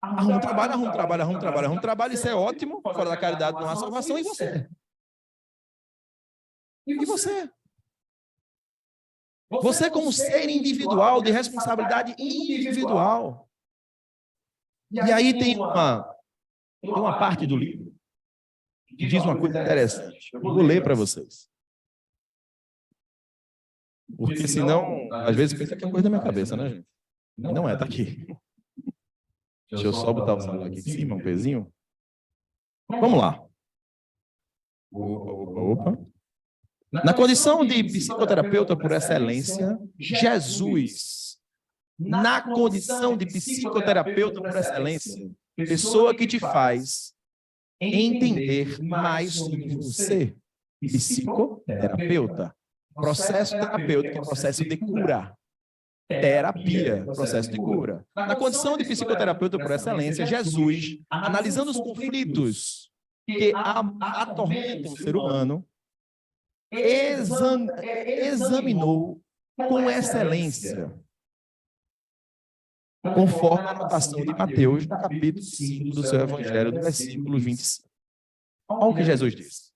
Arruma trabalho, isso é ótimo, fora da caridade não há salvação, e você? E você? Você como ser individual, de responsabilidade individual. E aí tem uma parte do livro que diz uma coisa interessante. Eu vou ler para vocês. Porque senão, às vezes, pensa que é coisa da minha cabeça, né, gente? Não é, tá aqui. Deixa eu só botar o celular aqui em cima, um pezinho. Vamos lá. Opa. Na condição de psicoterapeuta por excelência, Jesus, na condição de psicoterapeuta por excelência, pessoa que te faz entender mais sobre você, psicoterapeuta. Processo terapêutico é processo de cura. Terapia, processo de cura. Na condição de psicoterapeuta por excelência, Jesus, analisando os conflitos que atormentam o ser humano, examinou com excelência, conforme a anotação de Mateus, no capítulo 5 do seu Evangelho, no versículo 25. Olha o que Jesus diz.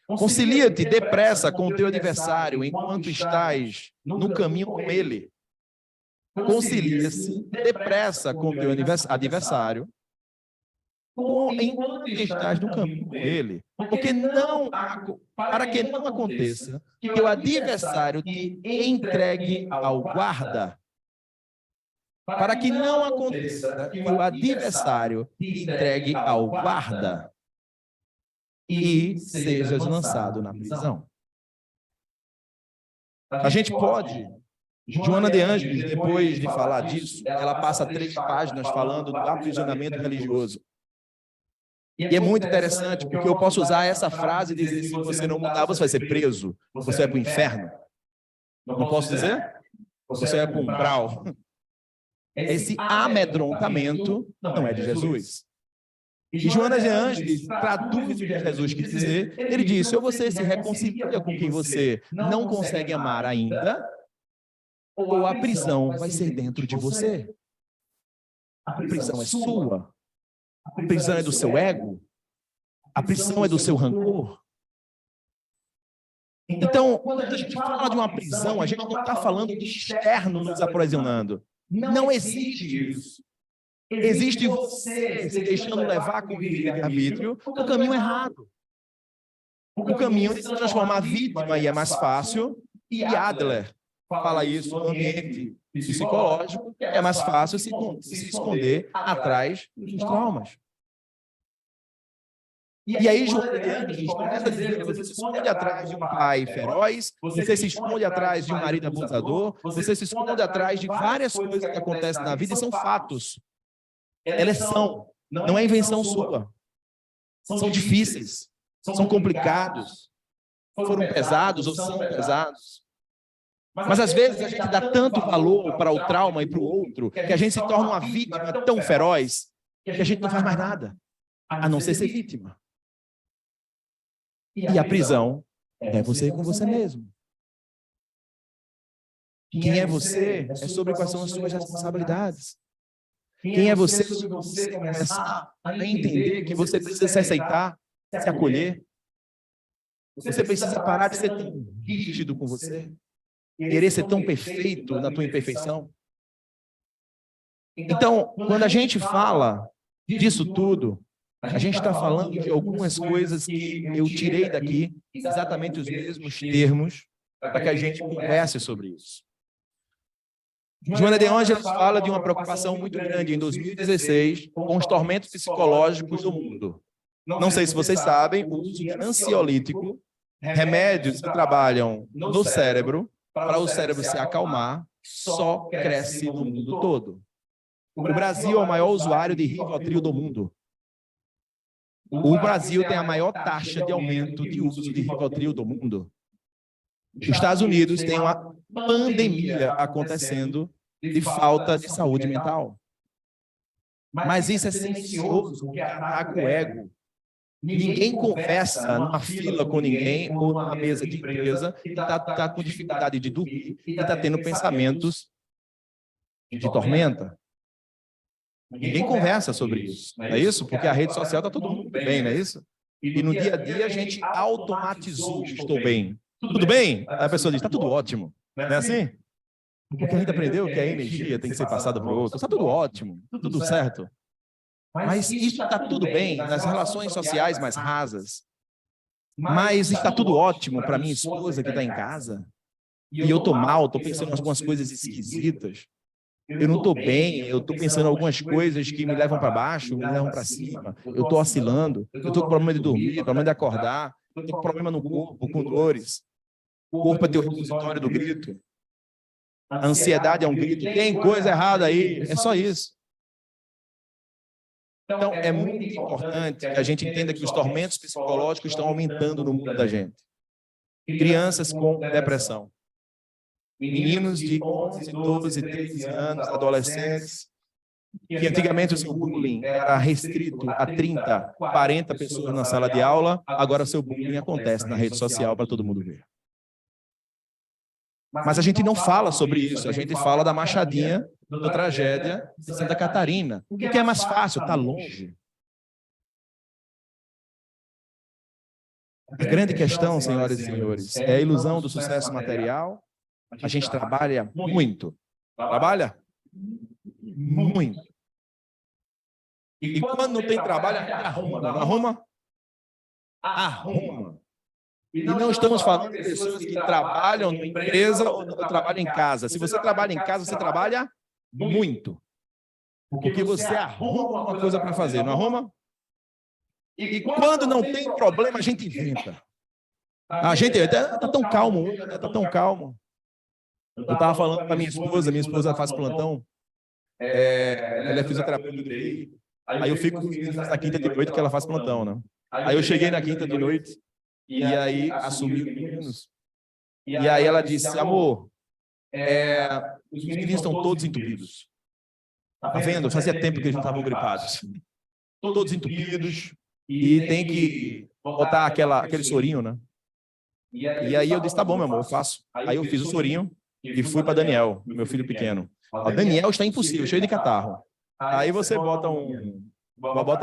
Concilia-te depressa com o teu adversário enquanto estás no caminho com ele. Concilia-se depressa com o teu adversário enquanto estás no caminho com ele, para que não aconteça que o adversário te entregue ao guarda. Para que não aconteça que o adversário te entregue ao guarda e sejas lançado na prisão. A gente pode... Joana de Ângeles, depois de falar disso, ela passa 3 páginas falando do aprisionamento religioso. E é muito interessante, porque eu posso usar essa frase e dizer, se você não mudar, você vai ser preso, você vai para o inferno. Não posso dizer? Você vai para um umbral. Esse amedrontamento não é de Jesus. E Joana de Ângeles traduz o que Jesus quis dizer. Ele disse, ou você se reconcilia com quem você não consegue amar ainda, ou a prisão vai ser dentro de você? A prisão é sua? A prisão é do seu ego? A prisão é do seu rancor? Então, quando a gente fala de uma prisão, a gente não está falando de externo nos aprisionando. Não existe isso. Existe você se deixando levar com o livre-arbítrio o caminho errado. O caminho de se transformar vítima e é mais fácil. E Adler fala isso no ambiente psicológico, é mais fácil se esconder atrás dos traumas. E aí, Joana de Ângeles começa a dizer que você se esconde atrás de um pai feroz, você se esconde atrás de um marido abusador, você se esconde atrás de várias coisas que acontecem na vida e são fatos. Elas são, não é invenção sua. São difíceis, são complicados, foram pesados ou são pesados. Mas às vezes a gente dá tanto valor para o trauma e para o outro, que a gente se torna uma vítima tão feroz, que a gente não faz mais nada, a não ser vítima. E a prisão é você com você mesmo. Quem é você é sobre quais são as suas responsabilidades. Quem é você se você começar a entender que você precisa se aceitar, se acolher. Você precisa parar de ser tão rígido com você. Querer ser tão perfeito na tua imperfeição. Então, quando a gente fala disso tudo, a gente está falando de algumas coisas que eu tirei daqui, exatamente os mesmos termos, para que a gente converse sobre isso. Joana de Ângeles fala de uma preocupação muito grande em 2016 com os tormentos psicológicos do mundo. Não sei se vocês sabem, o uso de ansiolítico, remédios que trabalham no cérebro, para o cérebro se acalmar, só cresce no mundo todo. O Brasil é o maior usuário de Rivotril do mundo. O Brasil tem a maior taxa de aumento de uso de Rivotril do mundo. Os Estados Unidos têm uma pandemia acontecendo de falta de saúde mental. Mas isso é silencioso, porque ataca o ego. Ninguém conversa numa fila com ninguém ou numa mesa de empresa e está com dificuldade de dormir e está tendo pensamentos de tormenta. Ninguém conversa sobre isso, não é isso? Porque a rede social está todo mundo bem, não é isso? E no dia a dia a gente automatizou, estou bem. Tudo bem? A pessoa diz, está tudo ótimo. Não é assim? Porque a gente aprendeu que a energia tem que ser passada para o outro. Está tudo ótimo, tudo certo. Mas isso está tudo bem nas relações sociais mais rasas. Mas está tudo ótimo para minha esposa que está em casa. E eu estou mal, estou pensando em algumas coisas esquisitas. Eu não estou bem, eu estou pensando em algumas coisas que me levam para baixo, me levam para cima. Eu estou oscilando, eu estou com problema de dormir, problema de acordar, eu estou com problema no corpo, com dores. O corpo é teu repositório do grito. A ansiedade é um grito. Tem coisa errada aí, é só isso. Então, é muito importante que a gente entenda que os tormentos psicológicos estão aumentando no mundo da gente. Crianças com depressão. Meninos de 11, 12, 13 anos, adolescentes, que antigamente o seu bullying era restrito a 30, 40 pessoas na sala de aula, agora o seu bullying acontece na rede social para todo mundo ver. Mas a gente não fala sobre isso, a gente fala da machadinha, da tragédia de Santa Catarina. O que é mais fácil? Está longe. A grande questão, senhoras e senhores, é a ilusão do sucesso material. A gente trabalha muito. Trabalha? Muito. E quando não tem trabalho, a gente arruma. Não arruma? Arruma. E não estamos falando de pessoas que trabalham na empresa ou trabalham em casa. Se você trabalha em casa, você trabalha muito. Porque você arruma uma coisa para fazer, não arruma? E quando não tem problema, a gente inventa. A gente está tão calmo, está tão calmo. Eu estava falando para minha esposa faz plantão, ela é fisioterapeuta do DI, aí eu fico na quinta de noite que ela faz plantão, né? Aí eu cheguei na quinta de noite, e aí assumi os meninos, e aí ela disse, amor, os meninos estão todos entupidos. Tá vendo? Fazia tempo que eles não estavam gripados. Todos entupidos, e tem que botar aquele sorinho, né? E aí eu disse, tá bom, meu amor, eu faço. Aí eu fiz o sorinho, e fui para Daniel, meu filho pequeno. O Daniel está impossível, cheio de catarro. Aí você bota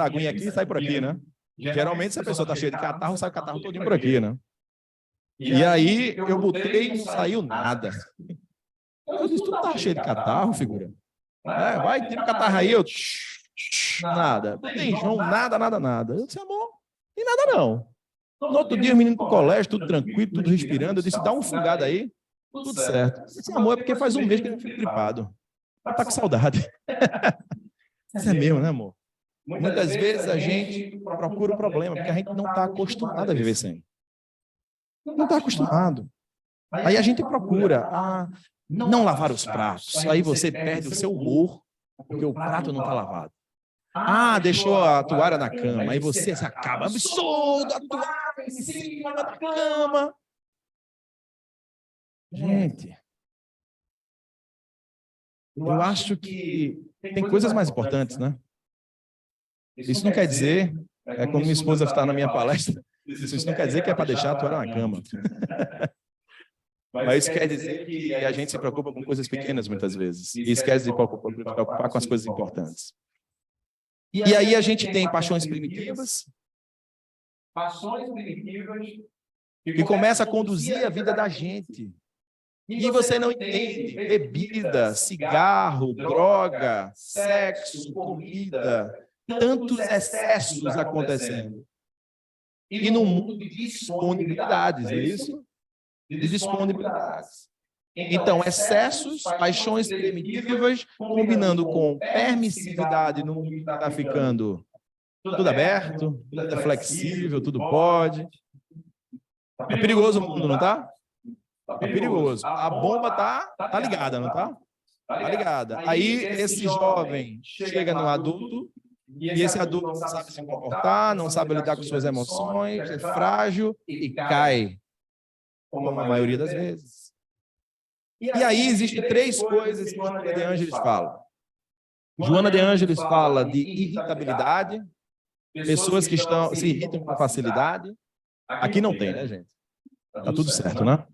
a aguinha aqui e sai por aqui, né? Geralmente, se a pessoa está cheia de catarro, sai o catarro todinho por aqui, né? E aí, eu botei e não saiu nada. Eu disse, tu tá cheio de catarro, figura? Vai, tira o catarro aí, eu... Nada. Não tem João, nada. Eu disse, amor, e nada não. No outro dia, o menino pro colégio, tudo tranquilo, tudo respirando. Eu disse, dá um fungado aí, tudo certo. Eu disse, amor, é porque faz um mês que eu fico gripado. Tá com saudade. Isso é mesmo, né, amor? Muitas vezes a gente procura o problema, porque a gente não está acostumado a viver sem. Não está acostumado. Aí a gente procura não lavar os pratos. Aí você perde o seu humor, porque o prato não está lavado. Deixou a toalha na cama. Aí você se acaba. Absurdo, a toalha em cima da cama. Gente, eu acho que tem coisas mais importantes, né? Isso não quer dizer, como minha esposa está na minha palestra, isso não quer dizer que é para deixar a toalha na cama. Mas isso quer dizer que a gente se preocupa com coisas pequenas muitas vezes. E esquece de se preocupar com as coisas importantes. E aí a gente tem paixões primitivas. Que começa a conduzir a vida da gente. E você não entende. Bebida, cigarro, droga, sexo, comida. Tantos excessos acontecendo. E num mundo de disponibilidades, não é isso? De disponibilidades. Então, excessos, paixões primitivas, combinando com permissividade no mundo que está ficando tudo aberto, tudo é flexível, tudo pode. É perigoso o mundo, não está? É perigoso. A bomba tá ligada, não está? Tá ligada. Aí, esse jovem chega no adulto, e esse adulto não sabe se comportar, não sabe lidar com suas emoções, é frágil e cai, como a maioria das vezes. E aí existem três coisas que Joana de Ângeles fala. Joana de Ângeles fala de irritabilidade, pessoas que se irritam com facilidade. Aqui não tem, né, gente? Tá tudo certo, né?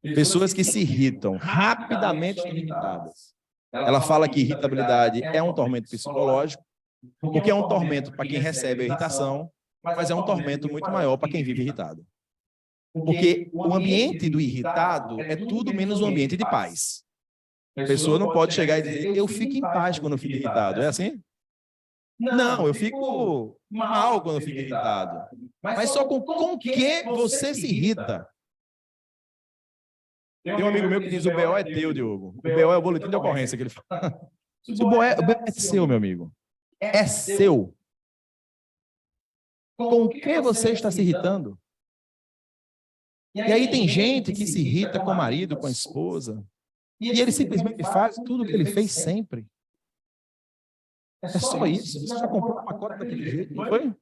Pessoas que se irritam, rapidamente estão irritadas. Ela fala que irritabilidade é um tormento psicológico, porque é um tormento para quem recebe a irritação, mas é um tormento muito maior para quem vive irritado. Porque o ambiente do irritado é tudo menos um ambiente de paz. A pessoa não pode chegar e dizer, eu fico em paz quando eu fico irritado. É assim? Não, eu fico mal quando eu fico irritado. Mas só com que você se irrita. Tem um amigo meu que diz, o BO é teu, Diogo. O BO é o boletim de ocorrência que ele fala. O BO é seu, meu amigo. É seu. Com que você está se irritando? E aí tem gente que se irrita com o marido, com a esposa, e ele simplesmente faz tudo o que ele fez sempre. É só isso. Você já comprou um pacote daquele jeito, não foi?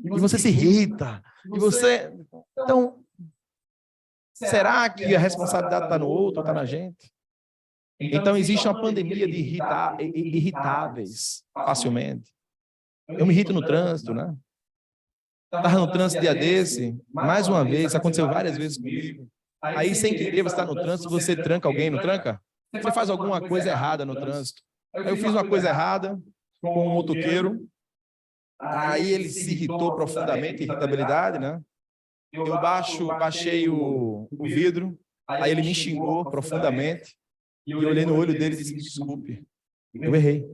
E você se irrita. E você... Então, será que a responsabilidade está no outro ou está na gente? Então, existe uma pandemia de irritáveis facilmente. Eu me irrito no trânsito, né? Estava no trânsito dia desse, mais uma vez, aconteceu várias vezes comigo. Aí, sem querer, você está no trânsito, você tranca alguém, não tranca? Você faz alguma coisa errada no trânsito. Eu fiz uma coisa errada com um motoqueiro, aí ele se irritou profundamente, irritabilidade, né? Eu baixei o vidro, aí ele me xingou profundamente, e eu olhei no olho dele e disse, desculpe, eu errei.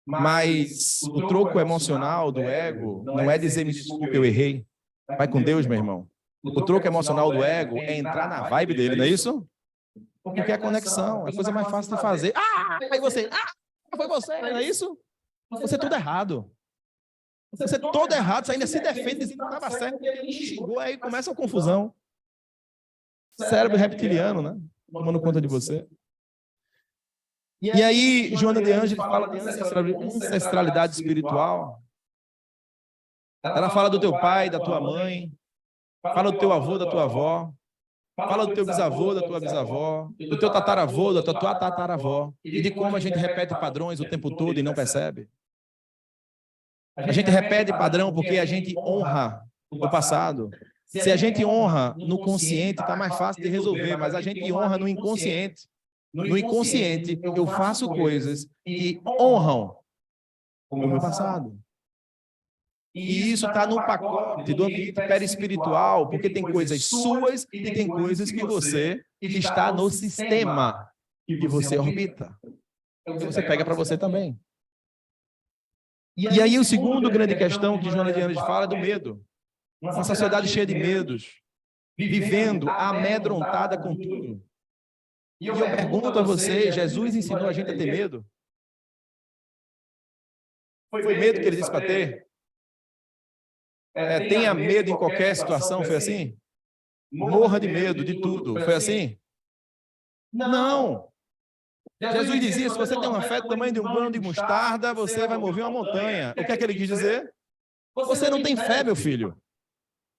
Mas o troco emocional do ego não é dizer, me desculpe, eu errei. Vai com Deus, meu irmão. O troco emocional do ego é entrar na vibe dele, não é isso? Porque é conexão, é a coisa mais fácil de fazer. Aí você, foi você, não é isso? Você é tudo errado. Você é todo errado, você ainda se defende dizendo que estava certo, porque ele xingou, aí começa a confusão. Cérebro reptiliano, né? Tomando conta de você. E aí, Joana de Ângeles fala de ancestralidade espiritual. Ela fala do teu pai, da tua mãe, fala do teu avô, da tua avó, fala do teu bisavô, da tua bisavó, do teu tataravô, da tua tataravó, e de como a gente repete padrões o tempo todo e não percebe. A gente repete padrão porque a gente honra o passado. Se a gente honra no consciente, está mais fácil de resolver, mas a gente honra no inconsciente. No inconsciente, eu faço coisas que honram o meu passado. E isso está no pacote do ambiente perispiritual, porque tem coisas suas e tem coisas que você está no sistema que você orbita. Então você pega para você também. E aí o segundo grande questão que Joana de Anjos fala é do medo. Uma sociedade cheia de medos, vivendo amedrontada com tudo. E eu pergunto a você, Jesus ensinou a gente a ter medo? Foi medo que ele disse para ter? Tenha medo em qualquer situação, foi assim? Morra de medo de tudo, foi assim? Não! Jesus dizia, se você tem uma fé do tamanho de um grão de mostarda, você vai mover uma montanha. O que é que ele quis dizer? Você não tem fé, meu filho.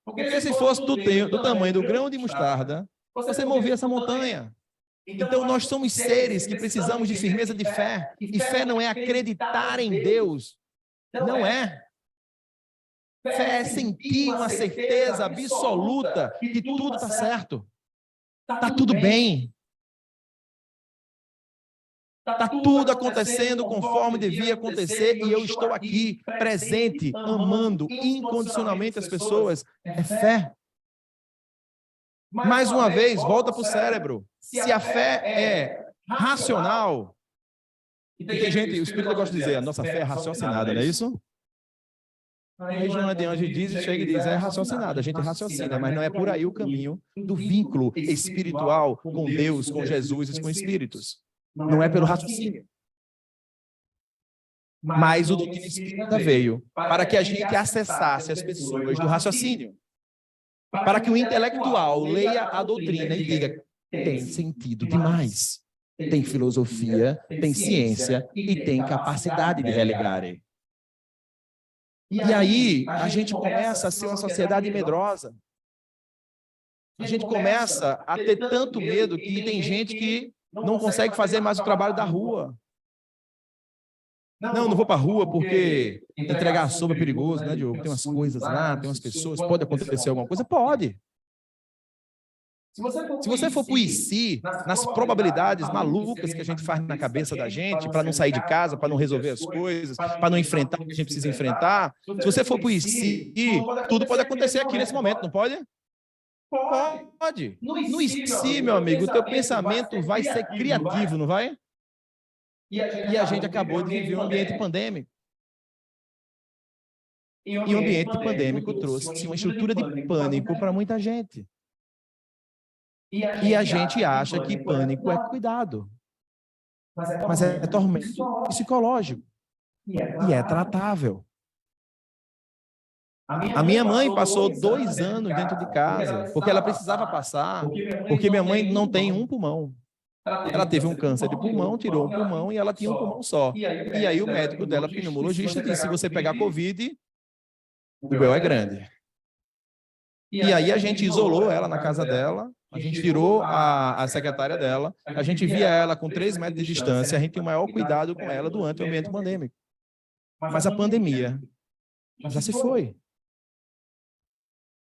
Porque se fosse do tamanho do grão de mostarda, você movia essa montanha. Então nós somos seres que precisamos de firmeza de fé. E fé não é acreditar em Deus. Não é. Fé é sentir uma certeza absoluta que tudo está certo. Está tudo bem. Está tudo acontecendo conforme devia acontecer e eu estou aqui, presente, amando incondicionalmente as pessoas. É fé. Mais uma vez, volta para o cérebro. Se a fé é racional, e tem gente, o Espírito gosta de dizer, a nossa fé é raciocinada, não é isso? Aí Joana de Anjos diz e chega e diz, é raciocinada, a gente raciocina, mas não é por aí o caminho do vínculo espiritual com Deus, com Jesus e com espíritos. Não é pelo raciocínio. Mas o doutrina espírita veio para que a gente acessasse as pessoas do raciocínio. Para que o intelectual leia a doutrina e diga, tem sentido demais. Tem filosofia, tem ciência e tem capacidade de religar. E aí a gente começa a ser uma sociedade medrosa. A gente começa a ter tanto medo que tem gente que não consegue fazer mais o trabalho da rua. Não vou para a rua porque entregar sopa é perigoso, né, Diogo? Tem umas coisas lá, tem umas pessoas, pode acontecer alguma coisa? Pode. Se você for para o IC, nas probabilidades malucas que a gente faz na cabeça da gente, para não sair de casa, para não resolver as coisas, para não enfrentar o que a gente precisa enfrentar, se você for para o IC, tudo pode acontecer aqui nesse momento, não pode? Pode. No IC, meu amigo, o teu pensamento vai ser criativo, não vai? E a gente acabou de viver um ambiente pandêmico. E o ambiente pandêmico trouxe uma estrutura de pânico para muita gente. E a gente acha que pânico é cuidado. Mas é tormento psicológico. E é tratável. A minha mãe passou 2 anos dentro de casa, porque ela precisava passar, porque minha mãe não tem um pulmão. Ela teve um câncer de pulmão, tirou um pulmão e ela tinha um pulmão só. E aí o médico dela, pneumologista, disse, se você pegar Covid, o B.O. é grande. E aí a gente isolou ela na casa dela, a gente tirou a secretária dela, a gente via ela com 3 metros de distância, a gente tinha o maior cuidado com ela durante o ambiente pandêmico. Mas a pandemia já se foi.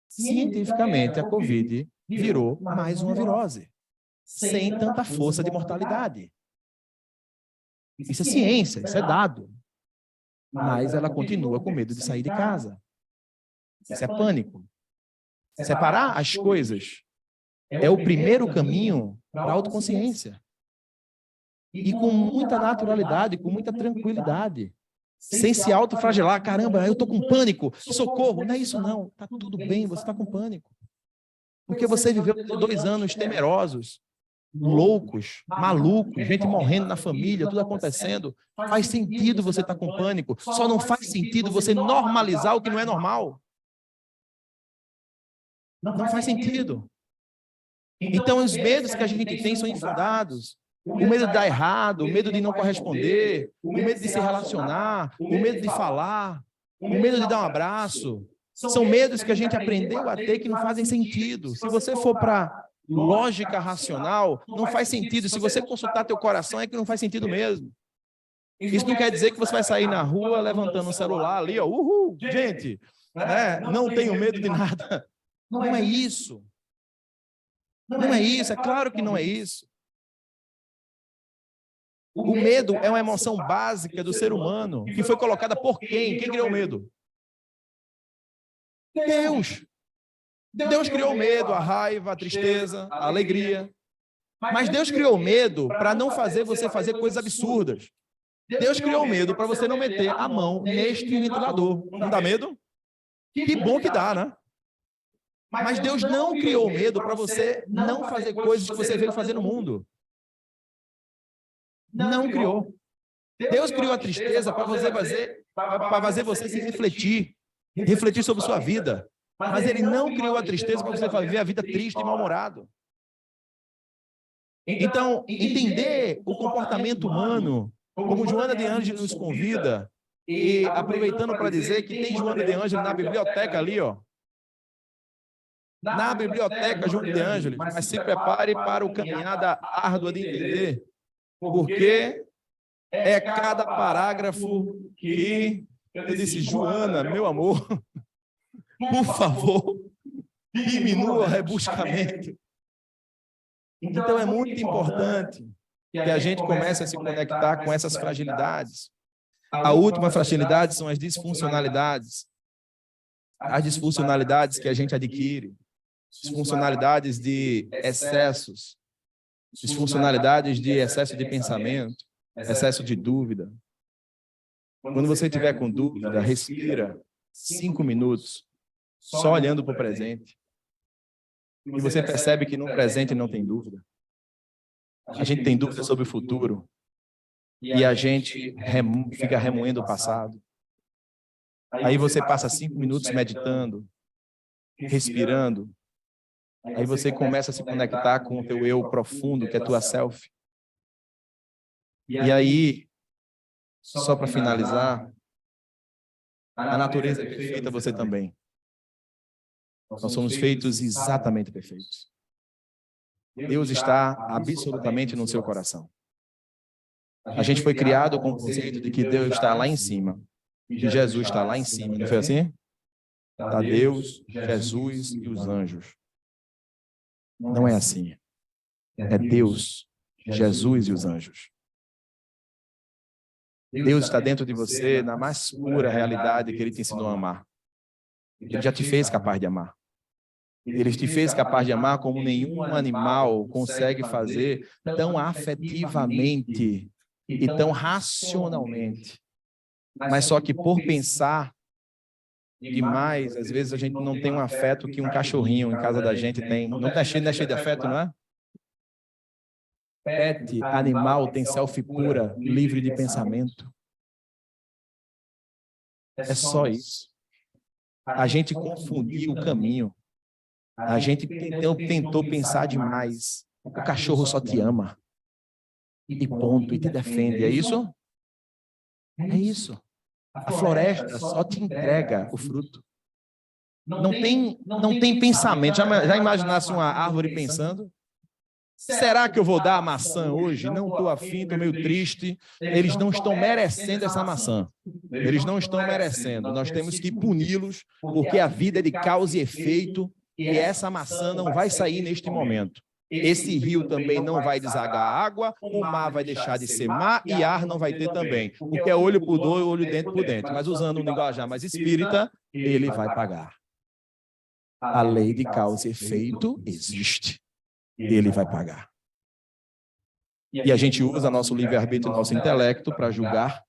Cientificamente, a Covid virou mais uma virose, sem tanta força de mortalidade. Isso é ciência, isso é dado. Mas ela continua com medo de sair de casa. Isso é pânico. Separar as coisas é o primeiro caminho para a autoconsciência. E com muita naturalidade, com muita tranquilidade. Sem se autoflagelar, caramba, eu estou com pânico, socorro. Não é isso não, está tudo bem, você está com pânico. Porque você viveu 2 anos temerosos, loucos, malucos, gente morrendo na família, tudo acontecendo. Faz sentido você estar com pânico, só não faz sentido você normalizar o que não é normal. Não faz sentido. Então, os medos que a gente tem são infundados. O medo de dar errado, o medo de não corresponder, o medo de se relacionar, o medo de falar, o medo de dar um abraço. São medos que a gente aprendeu a ter que não fazem sentido. Se você for para lógica racional, não faz sentido. Se você consultar teu coração, é que não faz sentido mesmo. Isso não quer dizer que você vai sair na rua levantando o celular ali, ó, uhul, gente, né? Não tenho medo de nada. Não é isso. Não é isso, é claro que não é isso. O medo é uma emoção básica do ser humano, que foi colocada por quem? Quem criou o medo? Deus. Deus criou o medo, a raiva, a tristeza, a alegria. Mas Deus criou o medo para não fazer você fazer coisas absurdas. Deus criou o medo para você não meter a mão neste ventilador. Não dá medo? Que bom que dá, né? Mas Deus não criou o medo para você não fazer coisas que você veio fazer no mundo. Não criou. Deus criou a tristeza para fazer você se refletir sobre sua vida. Mas Ele não criou a tristeza para você viver a vida triste e mal-humorado. Então, entender o comportamento humano, como Joana de Ângeles nos convida, e aproveitando para dizer que tem Joana de Ângeles na biblioteca ali, ó. Na biblioteca, Joana de Ângeles, mas se prepare para o caminhada árdua de entender, porque é cada parágrafo que eu disse, Joana, meu amor, por favor, diminua rebuscamento. Então é muito importante que a gente comece a se conectar com essas fragilidades. A última fragilidade são as disfuncionalidades. As disfuncionalidades que a gente adquire. Disfuncionalidades de excessos. Disfuncionalidades de excesso de pensamento, excesso de dúvida. Quando você estiver com dúvida, respira 5 minutos, só olhando para o presente. E você percebe que no presente não tem dúvida. A gente tem dúvida sobre o futuro. E a gente fica remoendo o passado. Aí você passa 5 minutos meditando, respirando. Aí você começa a se conectar com o teu eu profundo, que é a tua self. E aí, só para finalizar, a natureza é perfeita, você também. Nós somos feitos exatamente perfeitos. Deus está absolutamente no seu coração. A gente foi criado com o conceito de que Deus está lá em cima, que Jesus está lá em cima, não foi assim? Está Deus, Jesus e os anjos. Não é assim. É Deus, Jesus e os anjos. Deus está dentro de você na mais pura realidade que Ele te ensinou a amar. Ele já te fez capaz de amar. Ele te fez capaz de amar como nenhum animal consegue fazer tão afetivamente e tão racionalmente. Mas só que por pensar demais, às vezes a gente não tem um afeto que um cachorrinho em casa da gente tem. Não é cheio de afeto, não é? Pet, animal, tem selfie pura, livre de pensamento. É só isso. A gente confundiu o caminho. A gente tentou pensar demais. O cachorro só te ama. E ponto, e te defende. É isso? É isso. A floresta só te entrega o fruto. Não tem pensamento. Já imaginasse uma árvore pensando? Será que eu vou dar a maçã hoje? Não estou afim, estou meio triste. Eles não estão merecendo essa maçã. Eles não estão merecendo. Nós temos que puni-los, porque a vida é de causa e efeito, e essa maçã não vai sair neste momento. Esse rio também não vai desagar água, o mar vai deixar de ser mar e ar não vai ter também. Porque é olho por olho, olho dentro por dentro. Mas usando um linguajar mais espírita, ele vai pagar. A lei de causa e efeito existe. Ele vai pagar. E a gente usa nosso livre-arbítrio, nosso intelecto para julgar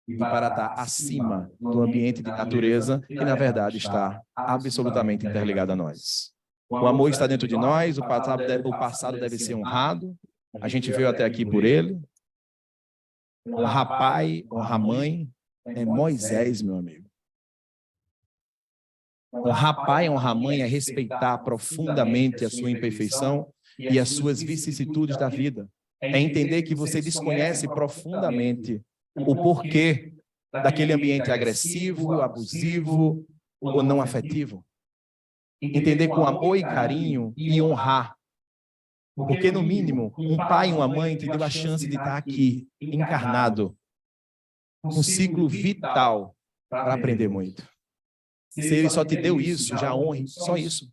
e para estar acima do ambiente de natureza que, na verdade, está absolutamente interligado a nós. O amor está dentro de nós, o passado deve ser honrado, a gente veio até aqui por ele. Honrar pai, honrar mãe, é Moisés, meu amigo. Honrar pai, honrar mãe é respeitar profundamente a sua imperfeição e as suas vicissitudes da vida. É entender que você desconhece profundamente o porquê daquele ambiente agressivo, abusivo ou não afetivo. Entender com amor e carinho e honrar. Porque, no mínimo, um pai e uma mãe te deu a chance de estar aqui, encarnado, um ciclo vital para aprender muito. Se ele só te deu isso, já honre só isso.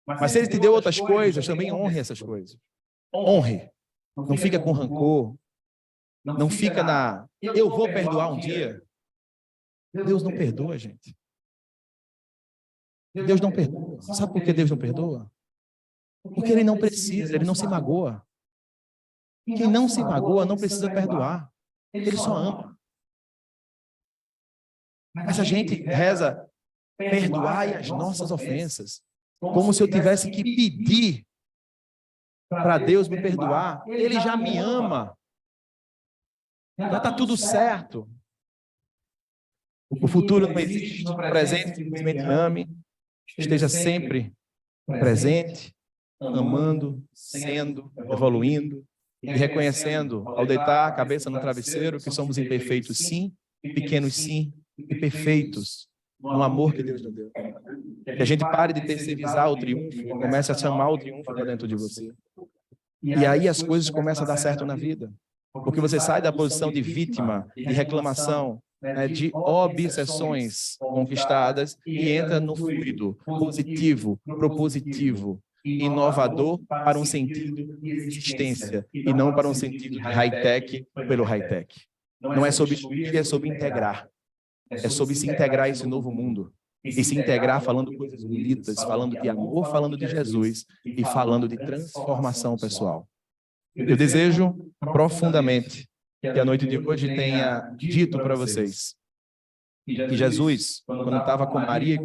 Mas se ele te deu outras coisas, também honre essas coisas. Honre. Não fica com rancor. Não fica na... Eu vou perdoar um dia. Deus não perdoa, gente. Deus não perdoa. Sabe por que Deus não perdoa? Porque ele não precisa, ele não se magoa. Quem não se magoa não precisa perdoar. Ele só ama. Mas a gente reza, perdoai as nossas ofensas, como se eu tivesse que pedir para Deus me perdoar. Ele já me ama. Já está tudo certo. O futuro não existe, o presente simplesmente ame. Esteja sempre presente, amando, sendo, evoluindo e reconhecendo, ao deitar a cabeça no travesseiro, que somos imperfeitos sim, pequenos sim, e perfeitos no amor que Deus nos deu. Que a gente pare de terceirizar o triunfo e comece a chamar o triunfo para dentro de você. E aí as coisas começam a dar certo na vida. Porque você sai da posição de vítima, de reclamação, de obsessões conquistadas e entra no fluido positivo, propositivo, inovador para um sentido de existência e não para um sentido de high-tech pelo high-tech. Não é sobre subir, é sobre integrar. É sobre se integrar a esse novo mundo. E se integrar falando coisas bonitas, falando de amor, falando de Jesus e falando de transformação pessoal. Eu desejo profundamente que a noite de hoje tenha dito para vocês que Jesus, quando estava com Maria e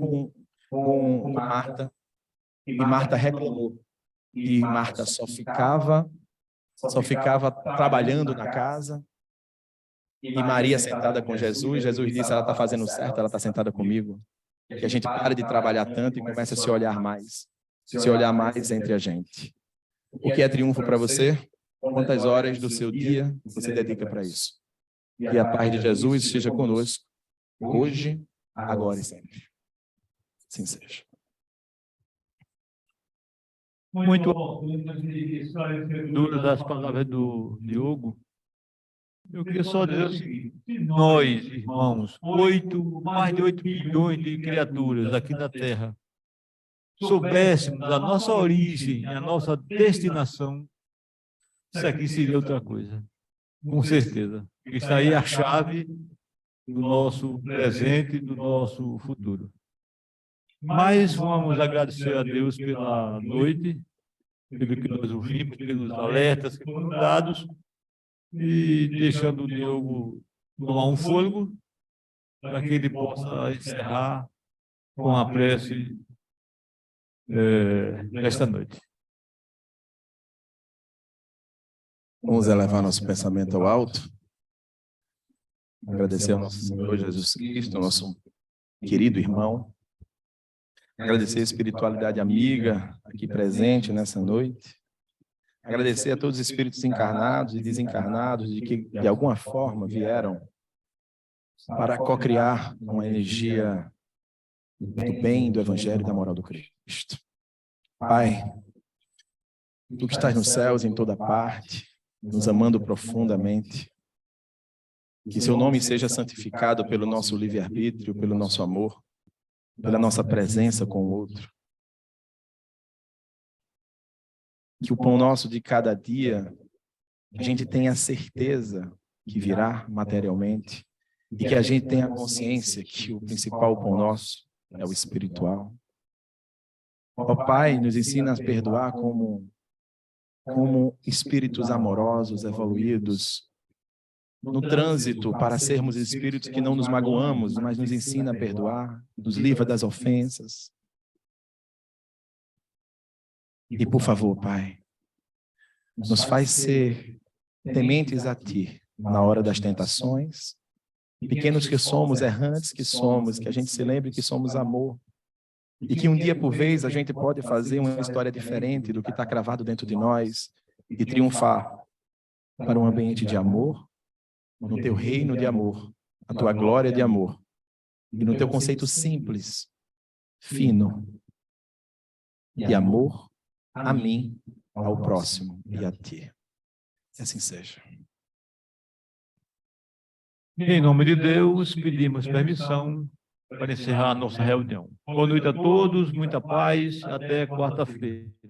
com Marta, e Marta reclamou, e Marta só ficava trabalhando na casa, e Maria sentada com Jesus, Jesus disse, ela está fazendo certo, ela está sentada comigo. Que a gente pare de trabalhar tanto e comece a se olhar mais entre a gente. O que é triunfo para você? Quantas horas do seu dia você dedica para isso? Que a paz de Jesus esteja conosco, hoje, agora e sempre. Assim seja. Muito bom. Duras das palavras do Diogo. Eu queria só dizer o seguinte: se nós, irmãos, mais de 8 bilhões de criaturas aqui na Terra, soubéssemos a nossa origem, a nossa destinação, isso aqui seria outra coisa, com certeza. Isso aí é a chave do nosso presente e do nosso futuro. Mas vamos agradecer a Deus pela noite, pelo que nós ouvimos, pelos alertas que foram dados, e deixando o Diogo tomar um fôlego para que ele possa encerrar com a prece desta noite. Vamos elevar nosso pensamento ao alto. Agradecer ao nosso Senhor Jesus Cristo, nosso querido irmão. Agradecer a espiritualidade amiga aqui presente nessa noite. Agradecer a todos os espíritos encarnados e desencarnados que, de alguma forma, vieram para co-criar uma energia do bem, do Evangelho e da moral do Cristo. Pai, Tu que estás nos céus em toda parte, nos amando profundamente, que Seu nome seja santificado pelo nosso livre-arbítrio, pelo nosso amor, pela nossa presença com o outro. Que o pão nosso de cada dia, a gente tenha certeza que virá materialmente e que a gente tenha consciência que o principal pão nosso é o espiritual. Ó Pai, nos ensina a perdoar como espíritos amorosos, evoluídos, no trânsito para sermos espíritos que não nos magoamos, mas nos ensina a perdoar, nos livra das ofensas. E por favor, Pai, nos faz ser tementes a Ti na hora das tentações, pequenos que somos, errantes que somos, que a gente se lembre que somos amor, e que um dia por vez a gente pode fazer uma história diferente do que está cravado dentro de nós e triunfar para um ambiente de amor, no Teu reino de amor, a Tua glória de amor, e no Teu conceito simples, fino, de amor a mim, ao próximo e a Ti. Que assim seja. Em nome de Deus, pedimos permissão para encerrar a nossa reunião. Boa noite a todos, muita paz, até quarta-feira.